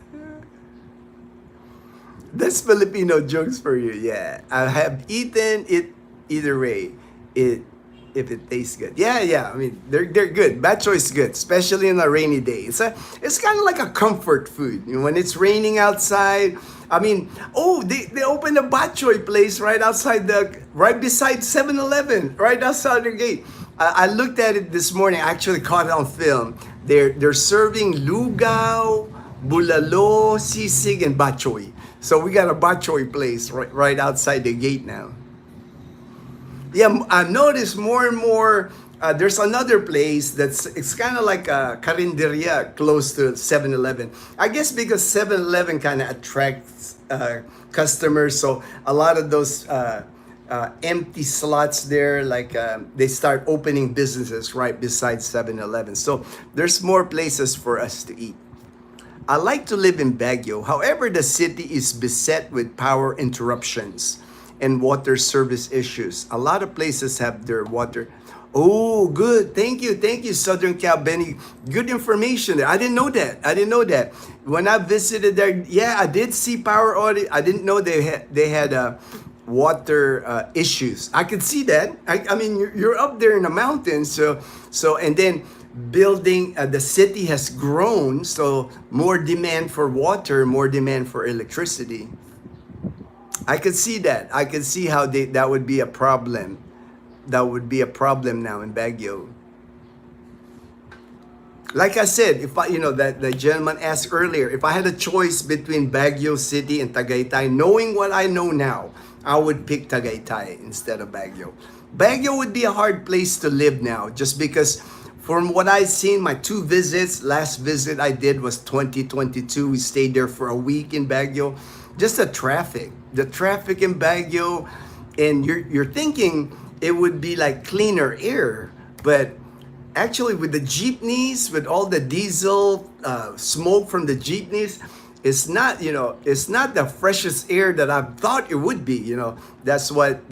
That's Filipino jokes for you. Yeah, I have eaten it either way. It if it tastes good. Yeah. I mean, they're good. Bok choy is good, especially on a rainy day. It's kind of like a comfort food. You know, when it's raining outside. I mean, oh, they opened a bok choy place right beside 7-Eleven, right outside the gate. I looked at it this morning. I actually caught it on film. They're serving lugaw, bulalo, sisig, and bok choy. So we got a bok choy place right outside the gate now. Yeah, I noticed more and more. There's another place it's kind of like a carinderia close to 7-Eleven. I guess because 7-Eleven kind of attracts customers, so a lot of those empty slots there, like they start opening businesses right beside 7-Eleven. So there's more places for us to eat. I like to live in Baguio. However, the city is beset with power interruptions and water service issues. A lot of places have their water. Oh, good. Thank you, Southern Cal Benny. Good information there. I didn't know that. When I visited there, yeah, I did see power audit. I didn't know they had water issues. I could see that. I mean, you're up there in the mountains, so and then building the city has grown, so more demand for water, more demand for electricity. I could see that. I could see how that would be a problem. That would be a problem now in Baguio. Like I said, if I, that the gentleman asked earlier, if I had a choice between Baguio City and Tagaytay, knowing what I know now, I would pick Tagaytay instead of Baguio. Baguio would be a hard place to live now, just because from what I've seen, my 2 visits, last visit I did was 2022. We stayed there for a week in Baguio. Just the traffic in Baguio, and you're thinking it would be like cleaner air, but actually with the jeepneys, with all the diesel smoke from the jeepneys, it's not the freshest air that I thought it would be. That's what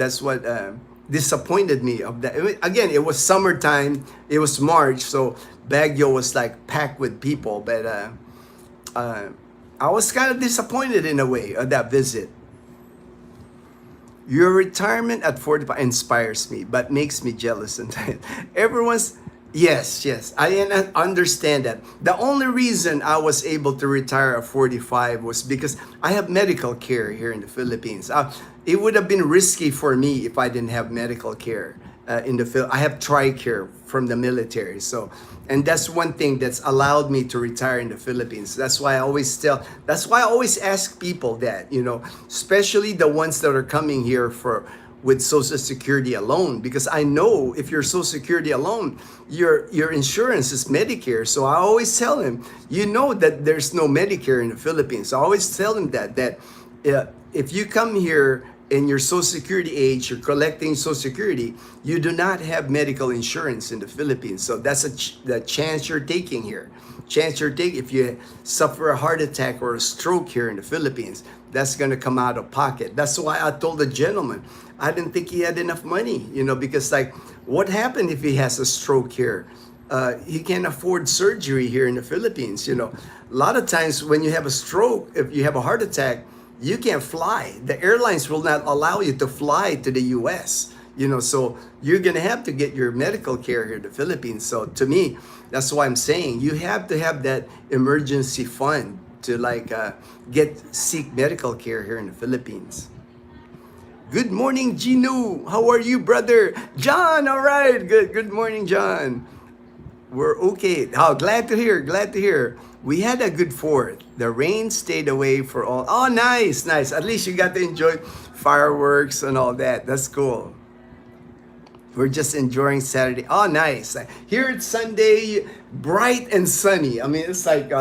disappointed me of that. Again, it was summertime, it was March, so Baguio was like packed with people, but I was kind of disappointed in a way of that visit. Your retirement at 45 inspires me, but makes me jealous. And everyone's, yes, I understand that. The only reason I was able to retire at 45 was because I have medical care here in the Philippines. It would have been risky for me if I didn't have medical care in the Philippines. I have TRICARE from the military, and that's one thing that's allowed me to retire in the Philippines. That's why I always ask people that, especially the ones that are coming here for with Social Security alone, because I know if you're Social Security alone, your insurance is Medicare. So I always tell him, you know that there's no Medicare in the Philippines. I always tell him that if you come here in your Social Security age, you're collecting Social Security, you do not have medical insurance in the Philippines. So that's the chance you're taking here. Chance you're taking if you suffer a heart attack or a stroke here in the Philippines, that's going to come out of pocket. That's why I told the gentleman, I didn't think he had enough money, because like, what happened if he has a stroke here? He can't afford surgery here in the Philippines. A lot of times when you have a stroke, if you have a heart attack, you can't fly. The airlines will not allow you to fly to the US. So you're going to have to get your medical care here in the Philippines. So to me, that's why I'm saying you have to have that emergency fund to seek medical care here in the Philippines. Good morning, Ginno. How are you, brother? John, all right. Good morning, John. We're okay. Oh, glad to hear. We had a good 4th. The rain stayed away for all. Oh, nice. At least you got to enjoy fireworks and all that. That's cool. We're just enjoying Saturday. Oh, nice. Here it's Sunday, bright and sunny. I mean, it's like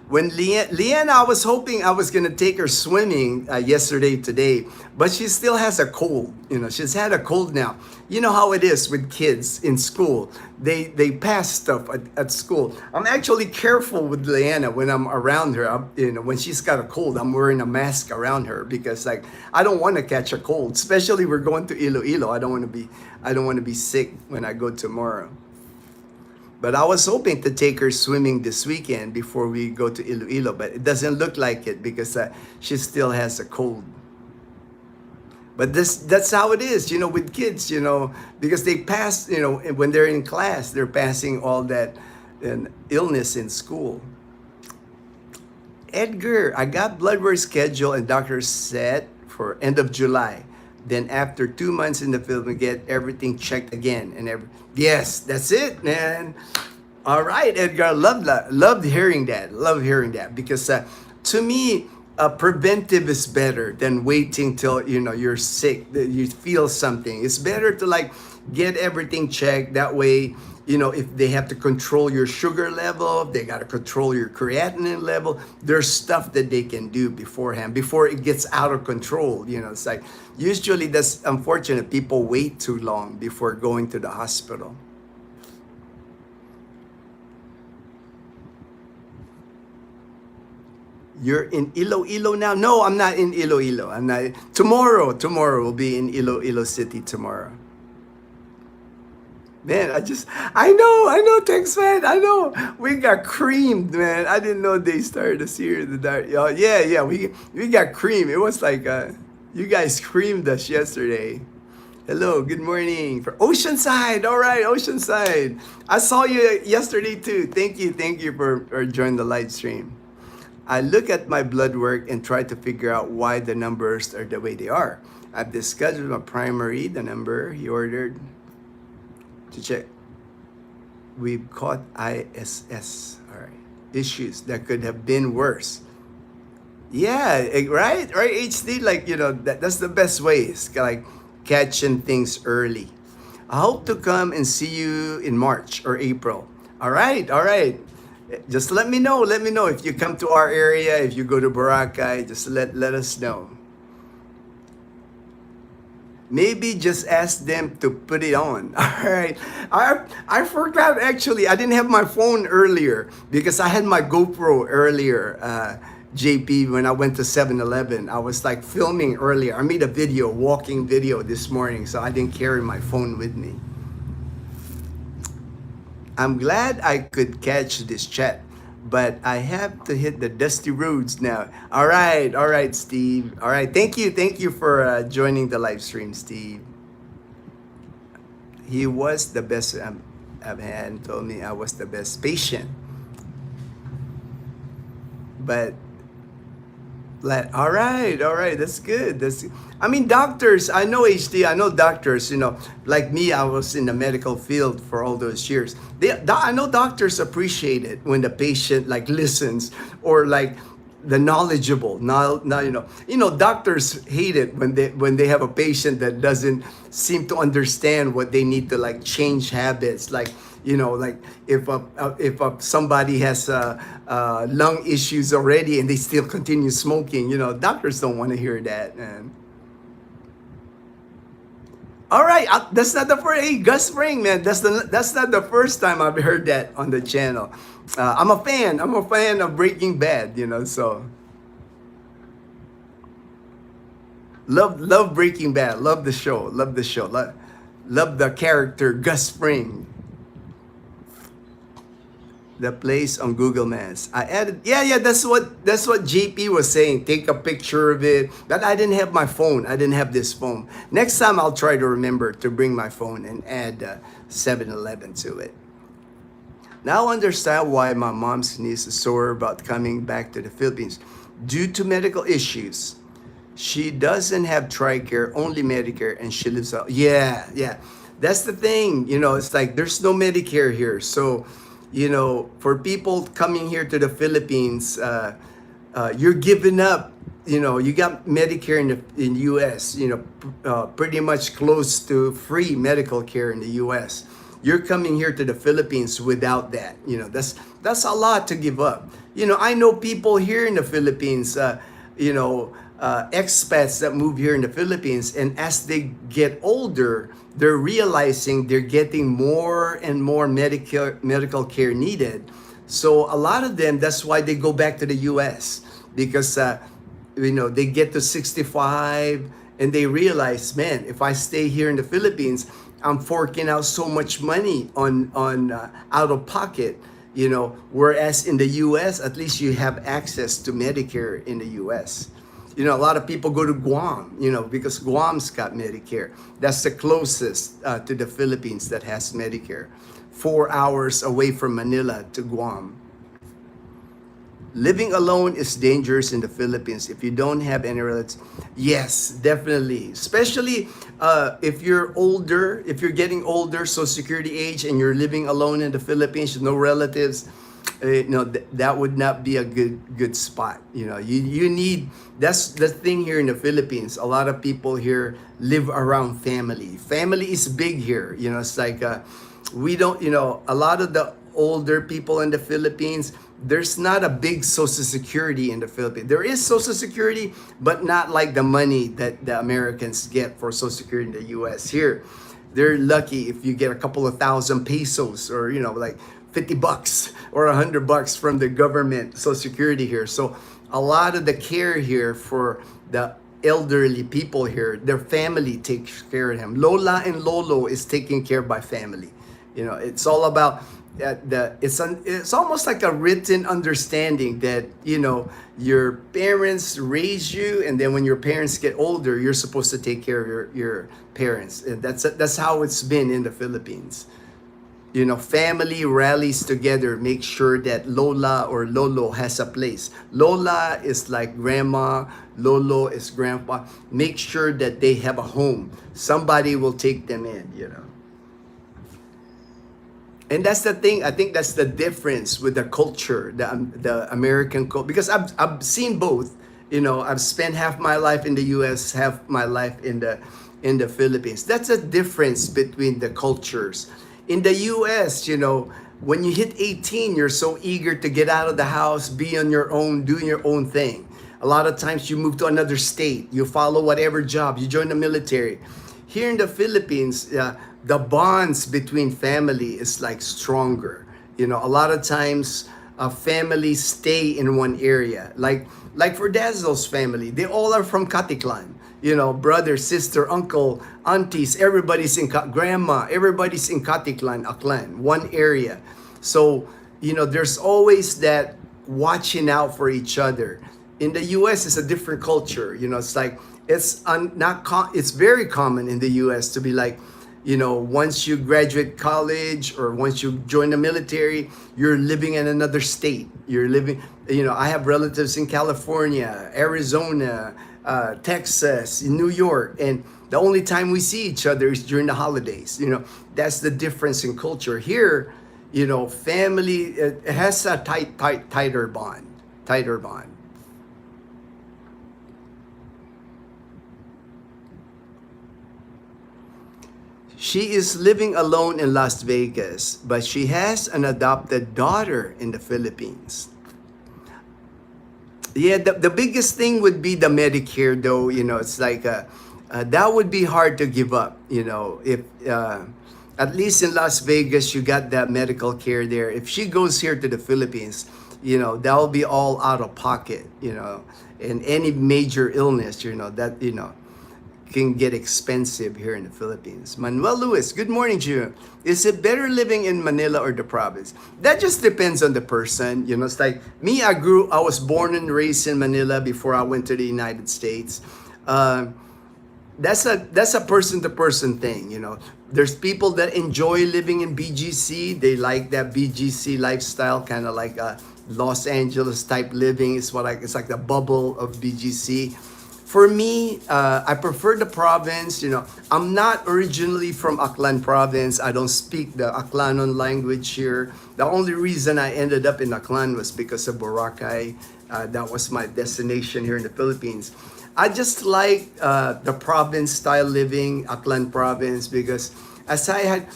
when Leanna, I was hoping I was going to take her swimming today, but she still has a cold. She's had a cold now. You know how it is with kids in school. They pass stuff at school. I'm actually careful with Leanna when I'm around her. When she's got a cold, I'm wearing a mask around her because I don't want to catch a cold. Especially we're going to Iloilo. I don't want to be sick when I go tomorrow. But I was hoping to take her swimming this weekend before we go to Iloilo, but it doesn't look like it because she still has a cold. But that's how it is, with kids, because they pass, when they're in class, they're passing all that illness in school. Edgar, I got blood work schedule and doctor set for end of July. Then after 2 months in the field, we get everything checked again. Yes, that's it, man. All right, Edgar, loved hearing that. Because to me, preventive is better than waiting till you're sick, you feel something. It's better to get everything checked. That way, if they have to control your sugar level, they got to control your creatinine level. There's stuff that they can do beforehand, before it gets out of control. It's usually that's unfortunate. People wait too long before going to the hospital. You're in Iloilo now? No, I'm not in Iloilo. I'm not. Tomorrow we'll be in Iloilo City tomorrow. Man, I know, thanks, man. I know. We got creamed, man. I didn't know they started us here in the dark. Yeah, we got creamed. It was like, you guys creamed us yesterday. Hello, good morning. For Oceanside, all right, Oceanside. I saw you yesterday too. Thank you for joining the live stream. I look at my blood work and try to figure out why the numbers are the way they are. I've discussed with my primary the number he ordered to check. We've caught ISS, all right, issues that could have been worse. Yeah, right, HD, that's the best way. It's catching things early. I hope to come and see you in March or April. All right. Just let me know if you come to our area, if you go to Boracay, just let us know. Maybe just ask them to put it on. All right. I forgot, actually. I didn't have my phone earlier because I had my GoPro earlier, JP, when I went to 7-Eleven. I was filming earlier. I made a walking video this morning, so I didn't carry my phone with me. I'm glad I could catch this chat, but I have to hit the dusty roads now. All right, Steve. All right, thank you for joining the live stream, Steve. He was the best I've had and told me I was the best patient. But all right, that's good. Doctors, I know HD, I know doctors, like me, I was in the medical field for all those years. I know doctors appreciate it when the patient listens or the knowledgeable. Now doctors hate it when they have a patient that doesn't seem to understand what they need to like change habits. Like like if somebody has lung issues already and they still continue smoking, doctors don't want to hear that, man. All right, that's not the first. Hey, Gus Spring, man, that's not the first time I've heard that on the channel. I'm a fan. I'm a fan of Breaking Bad, so love Breaking Bad. Love the show. Love the show. Love the character Gus Spring. The place on Google Maps. I added, yeah, that's what JP was saying. Take a picture of it. But I didn't have my phone. I didn't have this phone. Next time I'll try to remember to bring my phone and add 7-Eleven to it. Now I understand why my mom's niece is sore about coming back to the Philippines. Due to medical issues, she doesn't have TRICARE, only Medicare, and she lives out. Yeah. That's the thing. It's like there's no Medicare here. So, for people coming here to the Philippines, you're giving up. You got Medicare in the U.S. Pretty much close to free medical care in the U.S. You're coming here to the Philippines without that. That's a lot to give up. I know people here in the Philippines. Expats that move here in the Philippines, and as they get older, they're realizing they're getting more and more medical care needed. So a lot of them, that's why they go back to the U.S. because they get to 65 and they realize, man, if I stay here in the Philippines, I'm forking out so much money on out of pocket. Whereas in the U.S., at least you have access to Medicare in the U.S. A lot of people go to Guam, because Guam's got Medicare. That's the closest to the Philippines that has Medicare. 4 hours away from Manila to Guam. Living alone is dangerous in the Philippines if you don't have any relatives. Yes, definitely. Especially if you're older, if you're getting older, Social Security age, and you're living alone in the Philippines, no relatives. That would not be a good spot. You need, that's the thing here in the Philippines. A lot of people here live around family. Family is big here. It's like we don't, a lot of the older people in the Philippines, there's not a big Social Security in the Philippines. There is Social Security, but not like the money that the Americans get for Social Security in the U.S. Here, they're lucky if you get a couple of thousand pesos or, like $50 or $100 from the government Social Security here. So a lot of the care here for the elderly people here, their family takes care of them. Lola and Lolo is taken care by family. It's all about it's almost like a written understanding that your parents raise you, and then when your parents get older, you're supposed to take care of your parents. And that's how it's been in the Philippines. Family rallies together, make sure that Lola or Lolo has a place. Lola is like grandma, Lolo is grandpa. Make sure that they have a home. Somebody will take them in, And that's the thing. I think that's the difference with the culture, the American culture. Because I've seen both. I've spent half my life in the U.S., half my life in the Philippines. That's a difference between the cultures. In the U.S., when you hit 18, you're so eager to get out of the house, be on your own, doing your own thing. A lot of times you move to another state, you follow whatever job, you join the military. Here in the Philippines, the bonds between family is like stronger. A lot of times families stay in one area. Like for Dazzle's family, they all are from Katiklan. Brother, sister, uncle, aunties, everybody's in grandma, everybody's in Katiklan, Aklan, one area. So, there's always that watching out for each other. In the U.S., it's a different culture. It's like, it's very common in the U.S. to be like, once you graduate college or once you join the military, you're living in another state. You're living, I have relatives in California, Arizona, Texas, in New York, and the only time we see each other is during the holidays. That's the difference in culture. Here, family, it has a tighter bond. She is living alone in Las Vegas, but she has an adopted daughter in the Philippines. Yeah, the biggest thing would be the Medicare, though. It's like that would be hard to give up. If at least in Las Vegas you got that medical care there. If she goes here to the Philippines, that'll be all out of pocket. And any major illness, that can get expensive here in the Philippines. Manuel Lewis, good morning to you. Is it better living in Manila or the province? That just depends on the person. It's like me, I was born and raised in Manila before I went to the United States. That's a person to person thing. There's people that enjoy living in BGC. They like that BGC lifestyle, kind of like a Los Angeles type living. It's like the bubble of BGC. For me, I prefer the province. I'm not originally from Aklan province. I don't speak the Aklanon language here. The only reason I ended up in Aklan was because of Boracay. That was my destination here in the Philippines. I just like the province style living, Aklan province, because as I had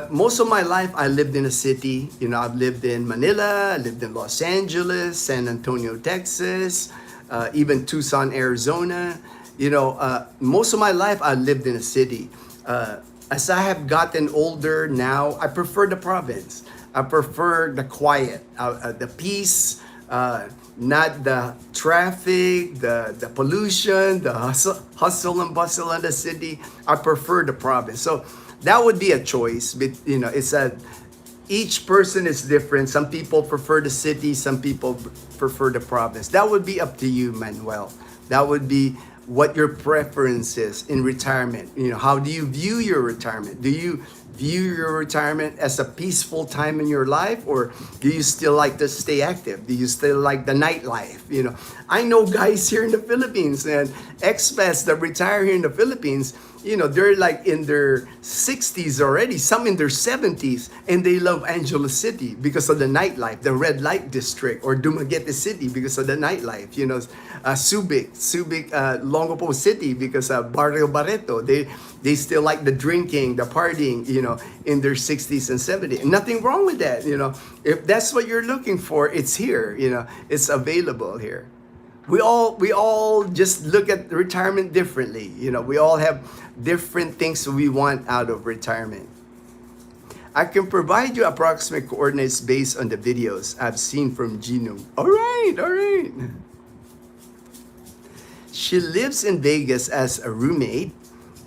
most of my life, I lived in a city. I've lived in Manila, I lived in Los Angeles, San Antonio, Texas, even Tucson, Arizona. Most of my life I lived in a city. As I have gotten older now, I prefer the province. I prefer the quiet, the peace, not the traffic, the pollution, the hustle and bustle of the city. I prefer the province. So that would be a choice. But each person is different. Some people prefer the city, some people prefer the province. That would be up to you, Manuel. That would be what your preference is in retirement. How do you view your retirement? Do you view your retirement as a peaceful time in your life, or do you still like to stay active? Do you still like the nightlife? I know guys here in the Philippines and expats that retire here in the Philippines. They're like in their 60s already, some in their 70s, and they love Angeles City because of the nightlife, the red light district, or Dumaguete City because of the nightlife. Subic, Longopo City because of Barrio Barreto. They still like the drinking, the partying, in their 60s and 70s. Nothing wrong with that. If that's what you're looking for, it's here. It's available here. We all just look at retirement differently. We all have different things we want out of retirement. I can provide you approximate coordinates based on the videos I've seen from Ginno. All right. She lives in Vegas as a roommate,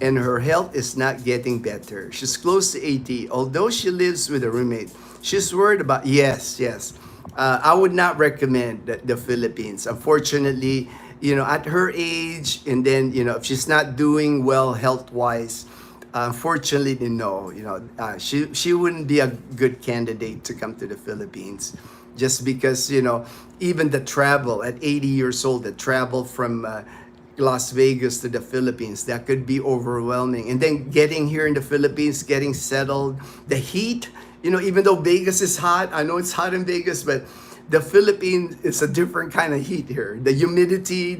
and her health is not getting better. She's close to 80. Although she lives with a roommate, she's worried about, yes. I would not recommend the Philippines. Unfortunately, at her age, and then, if she's not doing well health-wise, unfortunately, no. She wouldn't be a good candidate to come to the Philippines. Just because, even the travel at 80 years old, the travel from Las Vegas to the Philippines, that could be overwhelming. And then getting here in the Philippines, getting settled, the heat, even though Vegas is hot, I know it's hot in Vegas, but the Philippines is a different kind of heat here. The humidity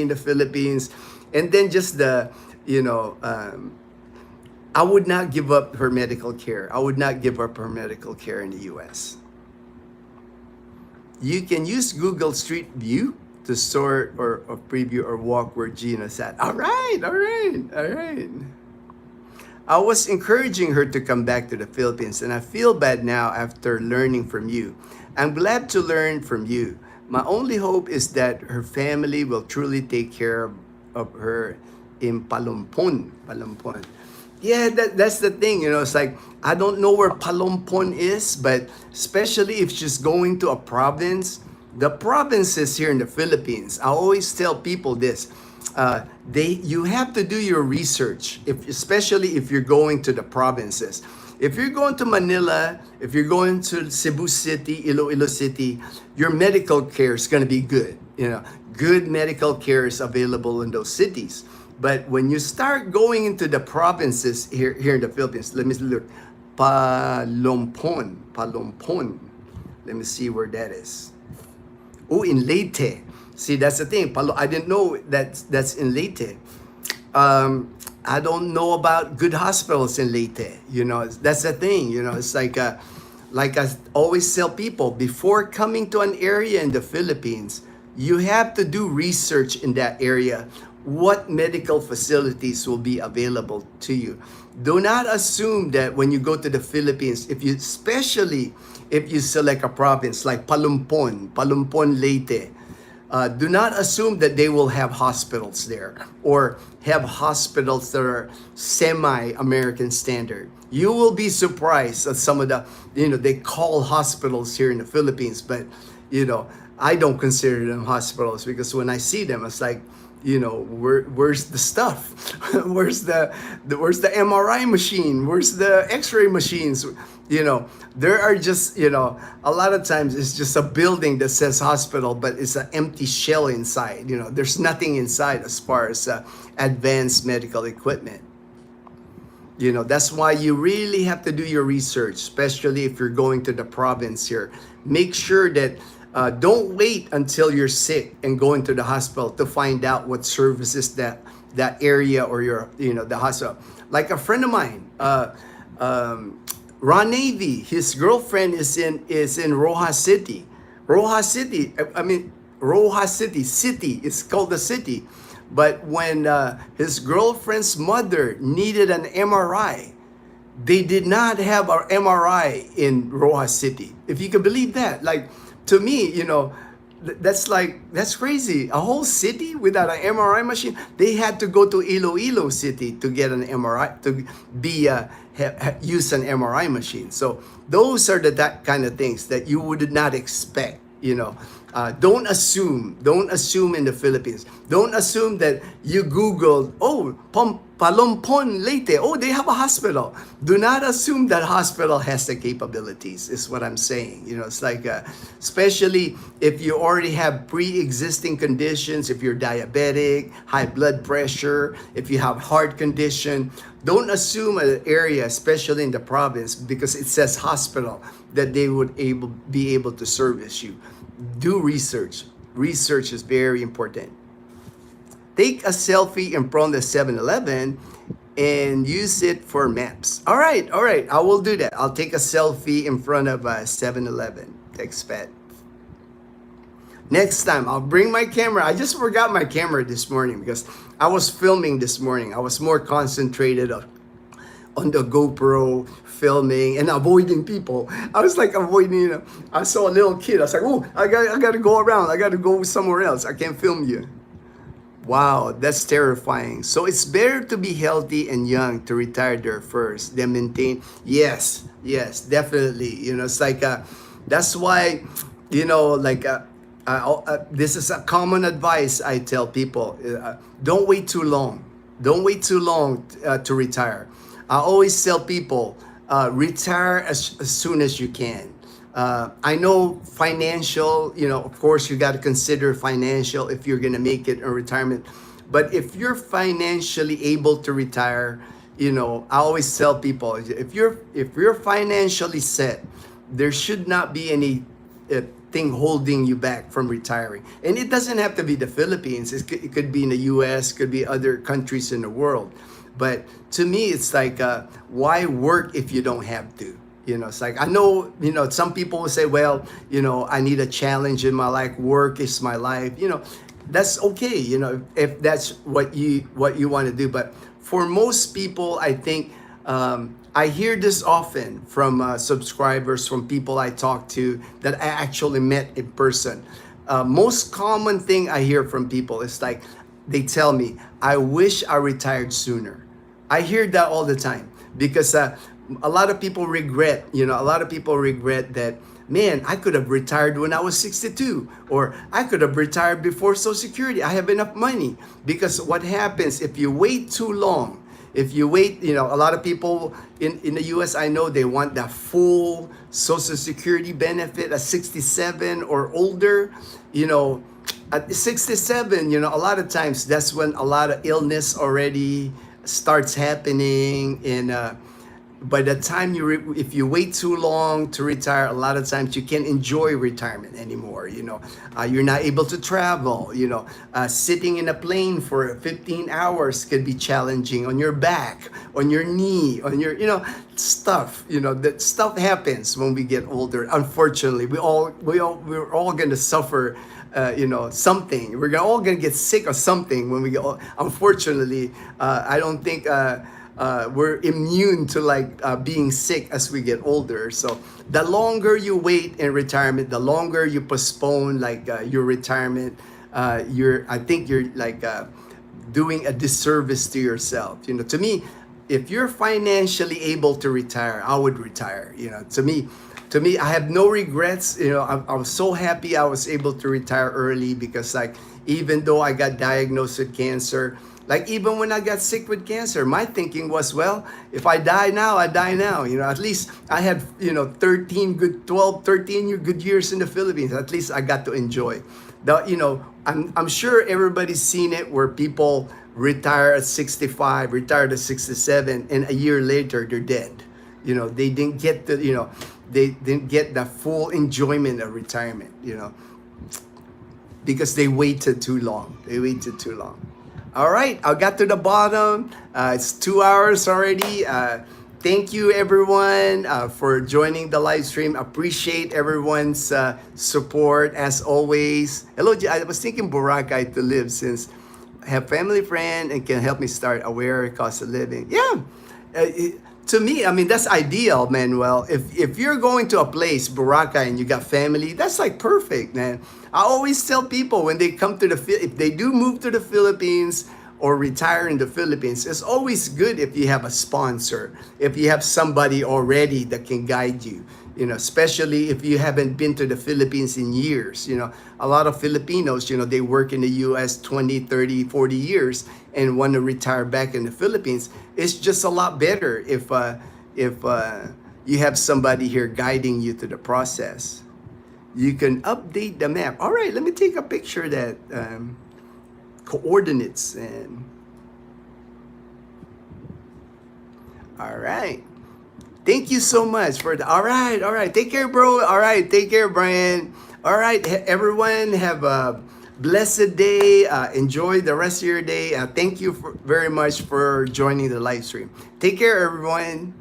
in the Philippines, and then just I would not give up her medical care. I would not give up her medical care in the U.S. You can use Google Street View to sort or preview or walk where Gina's at. All right. I was encouraging her to come back to the Philippines, and I feel bad now after learning from you. I'm glad to learn from you. My only hope is that her family will truly take care of her in Palumpon. Yeah, that's the thing. It's like, I don't know where Palumpon is, but especially if she's going to a province, the provinces here in the Philippines, I always tell people this. You have to do your research, especially if you're going to the provinces. If you're going to Manila, if you're going to Cebu City, Iloilo City, your medical care is going to be good. Good medical care is available in those cities. But when you start going into the provinces here in the Philippines, let me look. Palumpon. Let me see where that is. Oh, in Leyte. See, that's the thing. I didn't know that's in Leyte. I don't know about good hospitals in Leyte. That's the thing. It's like I always tell people, before coming to an area in the Philippines, you have to do research in that area. What medical facilities will be available to you? Do not assume that when you go to the Philippines, especially if you select a province like Palumpon, Leyte, do not assume that they will have hospitals there or have hospitals that are semi-American standard. You will be surprised at some of the, they call hospitals here in the Philippines, but, I don't consider them hospitals because when I see them, it's like, where's the stuff? where's the MRI machine? Where's the X-ray machines? There are just, a lot of times it's just a building that says hospital, but it's an empty shell inside. There's nothing inside as far as advanced medical equipment. That's why you really have to do your research, especially if you're going to the province here. Make sure that don't wait until you're sick and go into the hospital to find out what services that area or the hospital. Like a friend of mine, Ron Navy, his girlfriend is in Rojas City. Rojas City is called the city. But when his girlfriend's mother needed an MRI, they did not have an MRI in Rojas City. If you can believe that. Like, to me, that's crazy. A whole city without an MRI machine. They had to go to Iloilo City to get an MRI, to be use an MRI machine. So those are that kind of things that you would not expect. Don't assume in the Philippines. Don't assume that you Googled, Palumpon, Leyte, they have a hospital. Do not assume that hospital has the capabilities, is what I'm saying. It's like, especially if you already have pre-existing conditions, if you're diabetic, high blood pressure, if you have heart condition, don't assume an area, especially in the province, because it says hospital, that they would be able to service you. Do research. Research is very important. Take a selfie in front of the 7-Eleven and use it for maps. All right. I will do that. I'll take a selfie in front of a 7-Eleven. Expat. Next time, I'll bring my camera. I just forgot my camera this morning because I was filming this morning. I was more concentrated on the GoPro filming and avoiding people. I was like avoiding, I saw a little kid. I was like, I got to go around. I got to go somewhere else. I can't film you. Wow, that's terrifying. So it's better to be healthy and young to retire there first, then maintain. Yes, definitely. It's like, that's why, this is a common advice I tell people. Don't wait too long. Don't wait too long to retire. I always tell people, retire as soon as you can. I know financial, of course you got to consider financial if you're going to make it a retirement. But if you're financially able to retire, I always tell people, if you're financially set, there should not be any thing holding you back from retiring. And it doesn't have to be the Philippines. It could be in the US, could be other countries in the world. But to me, it's like, why work if you don't have to? It's like, I know, some people will say, well, I need a challenge in my life. Work is my life. That's okay, if that's what you want to do. But for most people, I think, I hear this often from subscribers, from people I talk to that I actually met in person. Most common thing I hear from people is like, they tell me, I wish I retired sooner. I hear that all the time because a lot of people regret, that, man, I could have retired when I was 62, or I could have retired before Social Security. I have enough money. Because what happens if you wait too long? If you wait, a lot of people in the US, I know they want the full Social Security benefit at 67 or older. At 67, a lot of times that's when a lot of illness already starts happening, and by the time if you wait too long to retire, a lot of times you can't enjoy retirement anymore. You're not able to travel. Sitting in a plane for 15 hours could be challenging on your back, on your knee, on your stuff. That stuff happens when we get older. Unfortunately, we're all gonna suffer. Something. We're all gonna get sick or something when we get old. Unfortunately, I don't think. We're immune to being sick as we get older. So the longer you wait in retirement, the longer you postpone your retirement, I think you're doing a disservice to yourself. To me, if you're financially able to retire, I would retire. To me, I have no regrets. I was so happy I was able to retire early because even though I got diagnosed with cancer, even when I got sick with cancer, my thinking was, well, if I die now, I die now. At least I had, 13 good years in the Philippines. At least I got to enjoy. I'm sure everybody's seen it where people retire at 65, retire at 67, and a year later they're dead. They didn't get they didn't get the full enjoyment of retirement, because they waited too long. All right, I got to the bottom. It's 2 hours already. Thank you, everyone, for joining the live stream. Appreciate everyone's support, as always. Hello, I was thinking Boracay to live since I have family friend and can help me start aware cost of living. Yeah, to me, that's ideal, Manuel. If you're going to a place, Boracay, and you got family, that's perfect, man. I always tell people when they come to if they do move to the Philippines or retire in the Philippines, it's always good if you have a sponsor, if you have somebody already that can guide you, especially if you haven't been to the Philippines in years. A lot of Filipinos, they work in the US 20, 30, 40 years and want to retire back in the Philippines. It's just a lot better if you have somebody here guiding you through the process. You can update the map. All right, let me take a picture of that coordinates. And all right, thank you so much for the. All right, take care, bro. All right, take care, Brian. All right, everyone, have a blessed day. Enjoy the rest of your day. Thank you very much for joining the live stream. Take care, everyone.